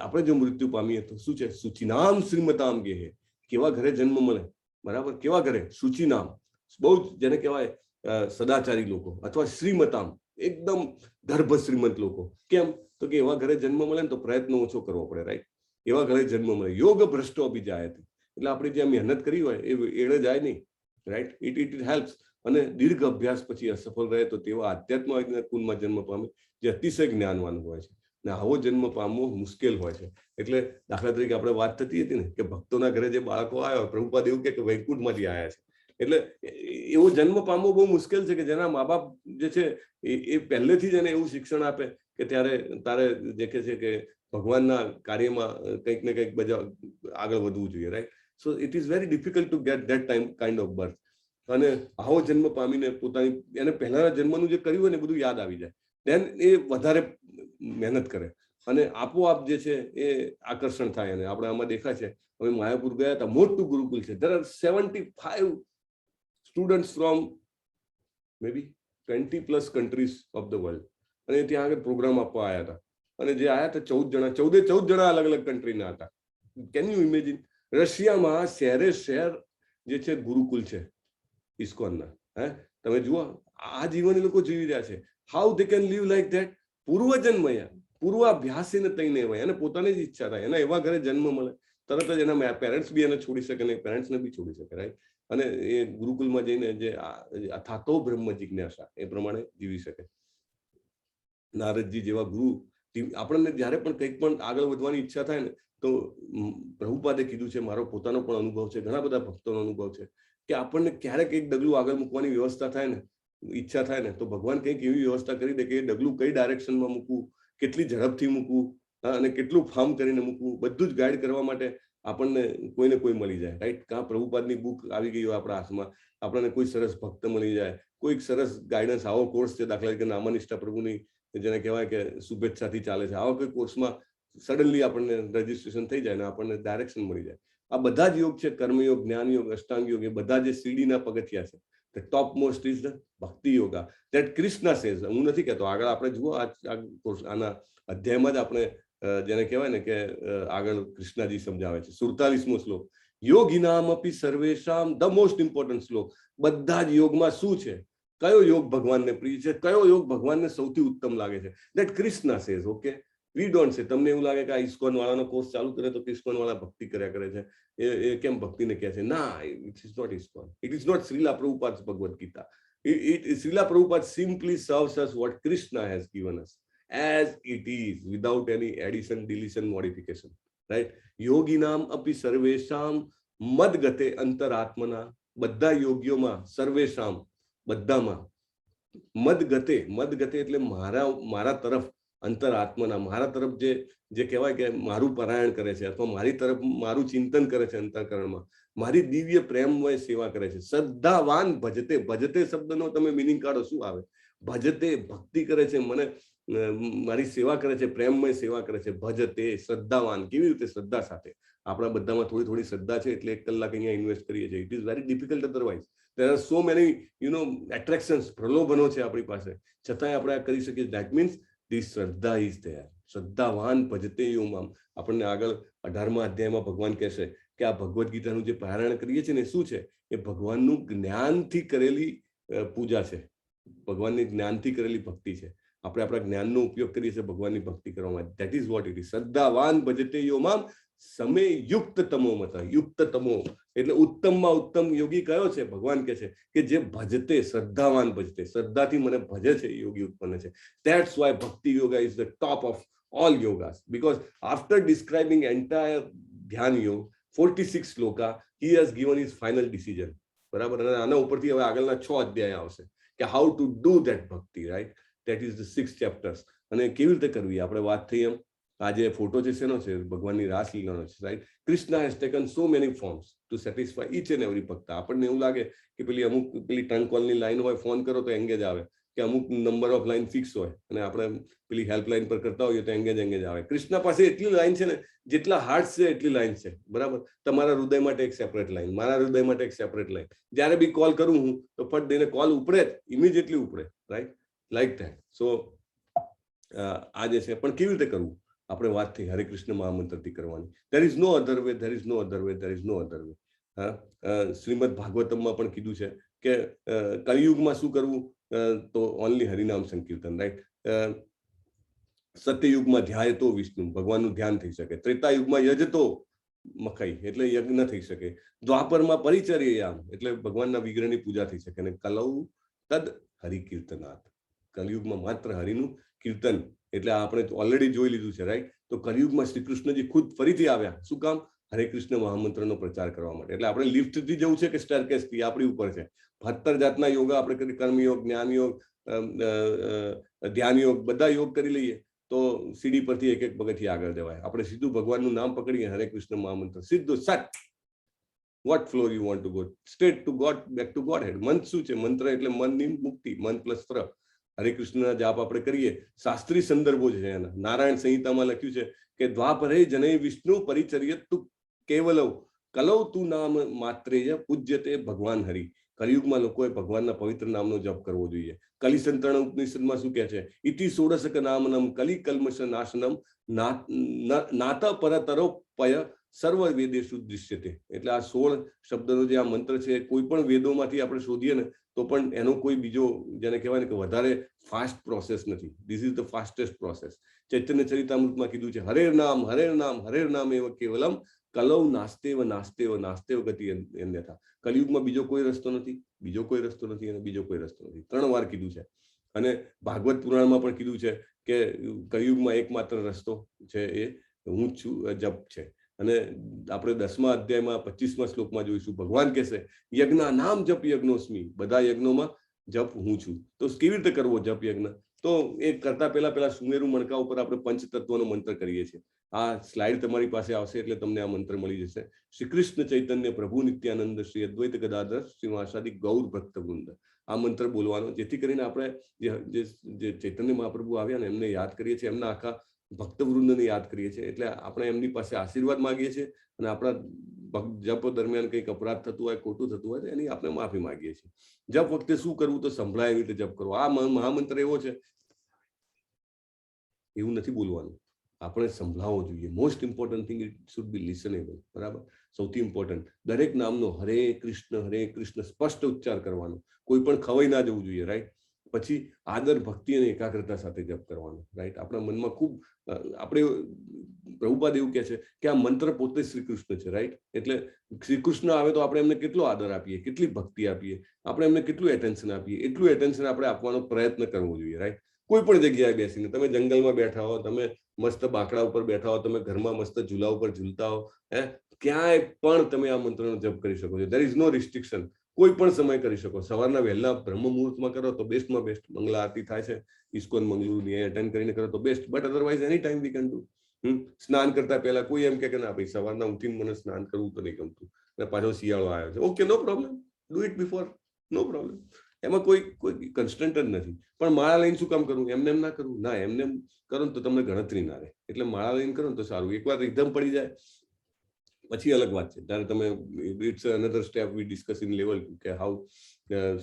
આપણે જો મૃત્યુ પામીએ તો શું છે? સુચિનામ શ્રીમતામ ગેહે. કેવા ઘરે જન્મ મળે, બરાબર? કેવા ઘરે? સુચિનામ, બહુ જ જેને કહેવાય સદાચારી લોકો, અથવા શ્રીમતામ, એકદમ ગર્ભ શ્રીમંત લોકો. કેમ? તો કે એવા ઘરે જન્મ મળે ને તો પ્રયત્ન ઓછો કરવો પડે, રાઈટ? એવા ઘરે જન્મ મળે. યોગ ભ્રષ્ટો બી જાય. એટલે આપણે જે મહેનત કરી હોય એ એળે જાય નહીં, રાઈટ? It helps. અને દીર્ઘ અભ્યાસ પછી અસફળ રહે તો તેવા આધ્યાત્મ કુંડમાં જન્મ પામે જે અતિશય જ્ઞાનવાન હોય છે. ને આવો જન્મ પામવો મુશ્કેલ હોય છે. એટલે દાખલા તરીકે આપણે વાત થતી હતી ને કે ભક્તોના ઘરે જે બાળકો આવ્યા, પ્રભુપાદ એવું કે વૈકુંઠમાંથી આવ્યા છે. એટલે એવો જન્મ પામવો બહુ મુશ્કેલ છે કે જેના મા બાપ જે છે એ પહેલેથી જ એને એવું શિક્ષણ આપે કે તારે દેખે છે કે ભગવાનના કાર્યમાં કંઈક ને કંઈક બધા આગળ વધવું જોઈએ, right? So it is very difficult to get that time kind of birth. અને આવો જન્મ પામીને પોતાની એને પહેલાના જન્મનું જે કર્યું હોય ને બધું યાદ આવી જાય. દેન એ વધારે મહેનત કરે અને આપોઆપ જે છે એ આકર્ષણ થાય. અને આપણે આમાં દેખાય છે, હવે માયાપુર ગયા હતા, મોટું ગુરુકુલ છે. there are 75 students from maybe 20+ countries of the world. અને ત્યાં આગળ પ્રોગ્રામ આપવા આવ્યા હતા. અને જે આવ્યા હતા 14 જણા અલગ અલગ કન્ટ્રીના હતા. Can you imagine? રશિયામાં શહેર જે છે ગુરુકુલ છે ઇસ્કોનના. તમે જુઓ આ જીવન એ લોકો જીવી રહ્યા છે. How they can live like that? પૂર્વજન્મયા, પૂર્વાભ્યાસીને તઈને હોય, અને પોતાની જ ઈચ્છા થાય, એના એવા ઘરે જન્મ મળે, તરત જ એના પેરેન્ટ્સ બી એને છોડી શકે ને પેરેન્ટ્સને બી છોડી શકે, રાઈટ? અને એ ગુરુકુલમાં જઈને જે અથાતો બ્રહ્મ જિજ્ઞાસા એ પ્રમાણે જીવી શકે. નારદજી જેવા ગુરુ આપણને જ્યારે પણ કંઈક પણ આગળ વધવાની ઈચ્છા થાય ને તો પ્રભુપાદે કીધું છે, મારો પોતાનો પણ અનુભવ છે, ઘણા બધા ભક્તોનો અનુભવ છે કે આપણને ક્યારેક એક ડગલું આગળ મૂકવાની વ્યવસ્થા થાય ને, ઈચ્છા થાય ને, તો ભગવાન કંઈક એવી વ્યવસ્થા કરી દે કે એ ડગલું કઈ ડાયરેક્શનમાં મૂકવું, કેટલી ઝડપથી મૂકવું અને કેટલું ફાર્મ કરીને મૂકવું, બધું જ ગાઈડ કરવા માટે આપણને કોઈને કોઈ મળી જાય, રાઈટ? કાં પ્રભુપાદની બુક આવી ગઈ હોય આપણા હાથમાં, આપણને કોઈ સરસ ભક્ત મળી જાય, કોઈક સરસ ગાઈડન્સ, આવો કોર્સ છે દાખલા તરીકે નામાનિષ્ઠા પ્રભુની જેને કહેવાય કે શુભેચ્છાથી ચાલે છે, આવા કોઈ કોર્સમાં સડનલી આપણને રજીસ્ટ્રેશન થઈ જાય ને આપણને ડાયરેક્શન મળી જાય. આ બધા જ યોગ છે, કર્મયોગ, જ્ઞાનયોગ, અષ્ટાંગ યોગ, એ બધા જે સીડીના પગથિયા છે. The top most is the Bhakti Yoga that Krishna says. હું નથી કહેતો, આગળ આપણે જુઓ આના અધ્યાયમાં જ આપણે જેને કહેવાય ને કે આગળ કૃષ્ણજી સમજાવે છે. 47મો શ્લોક, યોગિનામપી સર્વેશામ, ધ મોસ્ટ ઇમ્પોર્ટન્ટ શ્લોક. બધા જ યોગમાં શું છે, કયો યોગ ભગવાનને પ્રિય છે, કયો યોગ ભગવાનને સૌથી ઉત્તમ લાગે છે, that Krishna says. Okay, we don't સે. તમને એવું લાગે કે આ ઇસ્કોન વાળાનો કોર્સ ચાલુ કરે તો ઇસ્કોન વાળા ભક્તિ કર્યા કરે છે, એ કેમ ભક્તિને કહે છે? ના, it is not ISKCON, it is not Shrila Prabhupada's Bhagavad Gita. Shrila Prabhupada simply serves us what Krishna has given us as it is, without any addition, deletion, modification, right? યોગિનામ અપી સર્વેશામ મદગતે અંતરાત્મના. બધા યોગીઓમાં, સર્વેશામ બધામાં, મદગતે એટલે મારા તરફ અંતરાત્માના, મારા તરફ જે કહેવાય કે મારું પારાયણ કરે છે અથવા મારી તરફ મારું ચિંતન કરે છે અંતઃકરણમાં, મારી દિવ્ય પ્રેમમય સેવા કરે છે. શ્રદ્ધાવાન ભજતે, ભજતે શબ્દનો તમે મિનિંગ કાઢો, શું આવે? ભજતે, ભક્તિ કરે છે, મને મારી સેવા કરે છે, પ્રેમમય સેવા કરે છે. ભજતે, શ્રદ્ધાવાન. કેવી રીતે? શ્રદ્ધા સાથે. આપણા બધામાં થોડી થોડી શ્રદ્ધા છે એટલે 1 કલાક અહીંયા ઇન્વેસ્ટ કરીએ છીએ. It is very difficult otherwise. there are so many attractions, પ્રલોભનો છે આપણી પાસે, છતાંય આપણે આ કરી શકીએ. that means this શ્રદ્ધા is there. શ્રદ્ધાવાન ભજતે યો મામ. આપણને આગળ 18મા અધ્યાયમાં ભગવાન કહેશે કે આ ભગવદ્ ગીતાનું જે પારાયણ કરીએ છીએ ને શું છે? એ ભગવાનનું જ્ઞાનથી કરેલી પૂજા છે, ભગવાનની જ્ઞાનથી કરેલી ભક્તિ છે. આપણે આપણા જ્ઞાનનો ઉપયોગ કરીએ છીએ ભગવાનની ભક્તિ કરવામાં. That is what it is. શ્રદ્ધાવાન ભજતે યો મામ સમય યુક્ત તમો મત. યુક્ત તમો એટલે ઉત્તમમાં ઉત્તમ યોગી કયો છે? ભગવાન કહે છે કે જે ભજતે, શ્રદ્ધાવાન ભજતે, શ્રદ્ધાથી મને ભજે છે, યોગી ઉત્પન્ન છે. That's why Bhakti Yoga is the top of all yogas, because after describing entire Dhyan Yoga, 46 Shloka, he has given his final decision. બરાબર? અને આના ઉપરથી હવે આગળના 6 અધ્યાય આવશે કે how to do that bhakti, right? That is the 6 chapters. અને કેવી રીતે કરવી? આપણે વાત થઈ એમ, આ જે ફોટો છે શેનો છે? ભગવાનની રાસલીલાનો છે, right? Krishna has taken so many forms to satisfy each and every ભક્ત. આપણને એવું લાગે કે પેલી ટંગ કોલની લાઈન હોય, ફોન કરો તો એંગેજ આવે, કે અમુક નંબર ઓફ લાઈન ફિક્સ હોય અને આપણે પેલી હેલ્પલાઇન પર કરતા હોઈએ તો એંગેજ આવે. કૃષ્ણ પાસે એટલી લાઈન છે ને, જેટલા હાર્ટ છે એટલી લાઈન છે. બરાબર? તમારા હૃદય માટે એક સેપરેટ લાઈન, મારા હૃદય માટે એક સેપરેટ લાઈન. જ્યારે બી કોલ કરું હું તો ફટ દઈને કોલ ઉપડે, ઇમિડિયેટલી ઉપડે, રાઈટ? Like that. સો આ જે છે, પણ કેવી રીતે કરવું? આપણે વાત થઈ હરે કૃષ્ણ મહામંત્રથી કરવાની. there is no other way, there is no other way, there is no other way. Shrimad ભાગવતમમાં પણ કીધું છે કે કલિયુગમાં શું કરવું? તો ઓનલી હરિનામ સંકીર્તન, રાઈટ? સત્યયુગમાં ધ્યાય તો વિષ્ણુ, ભગવાનનું ધ્યાન થઈ શકે. ત્રેતાયુગમાં યજતો મખાઈ એટલે યજ્ઞ થઈ શકે. દ્વાપરમાં પરિચર્યામ એટલે ભગવાનના વિગ્રહની પૂજા થઈ શકે. અને કલૌ તદ હરિકીર્તનાથ, કલિયુગમાં માત્ર હરિનું કીર્તન. એટલે આપણે ઓલરેડી જોઈ લીધું છે, રાઈટ? તો કલિયુગમાં શ્રી કૃષ્ણજી ખુદ ફરીથી આવ્યા. શું કામ? હરે કૃષ્ણ મહામંત્રનો પ્રચાર કરવા માટે. એટલે આપણે લિફ્ટથી જવું છે કે સ્ટેરકેસથી? આપણી ઉપર છે. 72 જાતના યોગા આપણે કરી, કર્મયોગ, જ્ઞાનયોગ, ધ્યાન યોગ, બધા યોગ કરી લઈએ તો સીડી પરથી એક પગથિયે આગળ જવાય. આપણે સીધું ભગવાનનું નામ પકડીએ, હરે કૃષ્ણ મહામંત્ર, સીધું સટ. What floor you want to go? Straight to God, back to Godhead. મંત્ર શું છે? મંત્ર એટલે મનની મુક્તિ, મન પ્લસ ત્ર. હરે કૃષ્ણના જાપ આપણે કરીએ, શાસ્ત્રી સંદર્ભો છે એના. નારાયણ સંહિતામાં લખ્યું છે કે દ્વાપરે જનૈ વિષ્ણુ પરિચર્યત તુ કેવલૌ કલૌ તુ નામ માત્રેય પૂજ્યતે ભગવાન હરિ. કલિયુગમાં લોકોએ ભગવાનના પવિત્ર નામનો જપ કરવો જોઈએ. કલિસંતરણ ઉપનિષદમાં શું કહે છે? ઇતિ ષોડશક નામનમ કલિ કલ્મશ નાશનમ નાત પરતરોપય સર્વ વેદેષુ દૃશ્યતે. એટલે આ 16 શબ્દનો જે આ મંત્ર છે, કોઈ પણ વેદોમાંથી આપણે શોધીએ ને તો પણ એનો કોઈ બીજો, જેને કહેવાય ને કે વધારે ફાસ્ટ પ્રોસેસ નથી. This is the fastest process. Chaitanya ચરિતામૃતમાં કીધું છે હરેર નામ હરેર નામ એવ કેવલમ કલૌ નાસ્તેવ નાસ્તેવ નાસ્તેવ ગતિ અન્યથા. કલિયુગમાં બીજો કોઈ રસ્તો નથી, બીજો કોઈ રસ્તો નથી અને બીજો કોઈ રસ્તો નથી. 3 વાર કીધું છે. અને ભાગવત પુરાણમાં પણ કીધું છે કે કલિયુગમાં એકમાત્ર રસ્તો છે, એ હું છું, જપ છે. અને આપણે 10મા અધ્યાયમાં 25મા શ્લોકમાં જોઈશું, ભગવાન કહેશે યજ્ઞ નામ જપ યજ્ઞોસ્મી. બધા યજ્ઞોમાં જપ હું છું. તો કેવી રીતે કરવો જપ યજ્ઞ? તો એ કરતા પહેલા સુમેરુ મણકા ઉપર આપણે પંચતત્વનો મંત્ર કરીએ છીએ. આ સ્લાઇડ તમારી પાસે આવશે એટલે તમને આ મંત્ર મળી જશે. શ્રી કૃષ્ણ ચૈતન્ય પ્રભુ નિત્યાનંદ શ્રી અદ્વૈત ગદાધર શ્રીવાસાદિ ગૌર ભક્ત વૃંદ. આ મંત્ર બોલવાનો, જેથી કરીને આપણે જે ચૈતન્ય મહાપ્રભુ આવ્યા ને એમને યાદ કરીએ છીએ, એમના આખા ભક્તવૃંદને યાદ કરીએ છીએ. એટલે આપણે એમની પાસે આશીર્વાદ માંગીએ છીએ અને આપણા જપ દરમિયાન કંઈક અપરાધ થતું હોય, ખોટું થતું હોય તો એની આપણે માફી માંગીએ છીએ. જપ વખતે શું કરવું? તો સંભળાય એવી રીતે જપ કરવો. આ મહામંત્ર એવો છે, એવું નથી બોલવાનું, આપણે સંભળાવવો જોઈએ. Most important thing, it should be listenable. બરાબર? સૌથી ઇમ્પોર્ટન્ટ, દરેક નામનો હરે કૃષ્ણ સ્પષ્ટ ઉચ્ચાર કરવાનો, કોઈ પણ ખવાઈ ના જવું જોઈએ, રાઈટ? પછી આદર, ભક્તિ અને એકાગ્રતા સાથે જપ કરવાનો, રાઈટ? આપણા મનમાં ખૂબ, આપણે પ્રભુપાદ એવું કહે છે કે આ મંત્ર પોતે શ્રી કૃષ્ણ છે, રાઈટ? એટલે શ્રી કૃષ્ણ આવે તો આપણે એમને કેટલો આદર આપીએ, કેટલી ભક્તિ આપીએ, આપણે એમને કેટલું એટેન્શન આપીએ, એટલું એટેન્શન આપણે આપવાનો પ્રયત્ન કરવો જોઈએ, રાઈટ? કોઈ પણ જગ્યાએ બેસીને, તમે જંગલમાં બેઠા હો, તમે મસ્ત બાકડા ઉપર બેઠા હો, તમે ઘરમાં મસ્ત ઝૂલા ઉપર ઝૂલતા હો, ક્યાંય પણ તમે આ મંત્રનો જપ કરી શકો છો. There is no restriction. કોઈ પણ સમય કરી શકો. સવારના વહેલા બ્રહ્મ મુહૂર્તમાં કરો તો બેસ્ટમાં બેસ્ટ. મંગલા આરતી થાય છે ઇસ્કોન મંગલુરની, અટેન્ડ કરીને કરો તો best, but otherwise any time we can do. સ્નાન કરતા પહેલા કોઈ એમ કે ના ભાઈ સવારના ઉઠીને મને સ્નાન કરવું તો નહીં ગમતું અને પાછો શિયાળો આવ્યો છે, okay no problem, do it before, no problem. એમાં કોઈ કન્સ્ટન્ટ જ નથી. પણ માળા લઈને શું કામ કરવું? એમને એમ ના કરવું. ના, એમને એમ કરો ને તો તમને ગણતરી ના રહે. એટલે માળા લઈને કરો ને તો સારું. એકવાર રિધમ પડી જાય પછી અલગ વાત છે. ત્યારે તમે it's another step we discuss in level કે હાઉ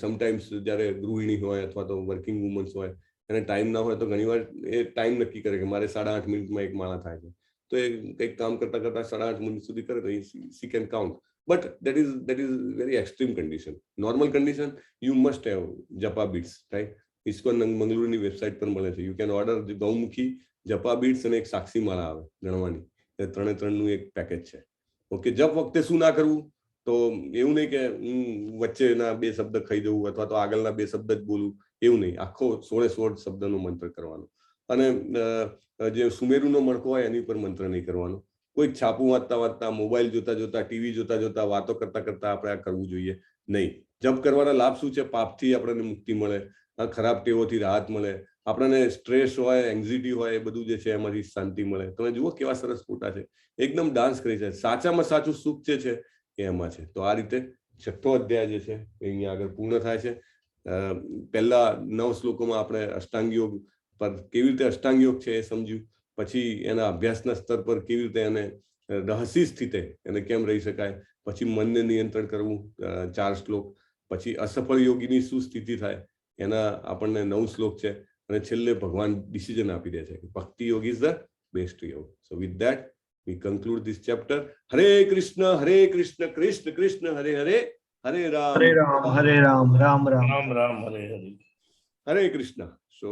સમટાઈમ્સ જ્યારે ગૃહિણી હોય અથવા તો વર્કિંગ વુમન્સ હોય એને ટાઈમ ના હોય તો ઘણીવાર એ ટાઈમ નક્કી કરે કે મારે 8.5 મિનિટમાં એક માળા થાય છે, તો એ કંઈક કામ કરતા કરતા 8.5 મિનિટ સુધી કરે તો C can count. But that is very extreme condition. Normal condition you must have japa beads, right? ISKCON મંગલુરુની વેબસાઇટ પર મળે છે. You can order gomukhi, japa beads અને એક સાક્ષી માળા આવે ગણવાની. એ 3 એક પેકેજ છે. ઓકે, જપ વખતે શું ના કરવું? તો એવું નહીં કે વચ્ચેના 2 શબ્દ ખાઈ જવું અથવા તો આગળના 2 શબ્દ જ બોલવું, એવું નહીં. આખો 16 શબ્દનો મંત્ર કરવાનો. અને જે સુમેરુનો મણકો હોય એની પર મંત્ર નહીં કરવાનો. કોઈ છાપું વાંચતા મોબાઈલ જોતા ટીવી જોતા વાતો કરતા આપણે આ કરવું જોઈએ નહીં. જપ કરવાના લાભ શું છે? પાપથી આપણને મુક્તિ મળે, ખરાબ ટેવોથી રાહત મળે, આપણને સ્ટ્રેસ હોય, એન્ઝાઇટી હોય, એ બધું જે છે એમાંથી શાંતિ મળે. તમે જુઓ કેવા સરસ ફોટા છે, એકદમ ડાન્સ કરી છે. સાચામાં સાચું સુખ જે છે એ એમાં છે. તો આ રીતે 6થો અધ્યાય જે છે એ અહીંયા આગળ પૂર્ણ થાય છે. પહેલા 9 શ્લોકોમાં આપણે અષ્ટાંગ યોગ પર કેવી રીતે અષ્ટાંગ યોગ છે એ સમજ્યું. પછી એના અભ્યાસના સ્તર પર કેવી રીતે એને રહસ્ય સ્થિતે એને કેમ રહી શકાય. પછી મનને નિયંત્રણ કરવું, 4 શ્લોક. પછી અસફળ યોગીની શું સ્થિતિ થાય એના આપણને 9 શ્લોક છે. અને છેલ્લે ભગવાન ડિસિઝન આપી દે છે કે ભક્તિ યોગ ઇઝ ધ બેસ્ટ યોગ. સો with that we conclude this chapter. Hare Krishna, Krishna Krishna, Hare Hare, Hare Ram, Hare Ram, Hare Ram, Ram Ram. Ram Ram Hare Hare. Hare Krishna. So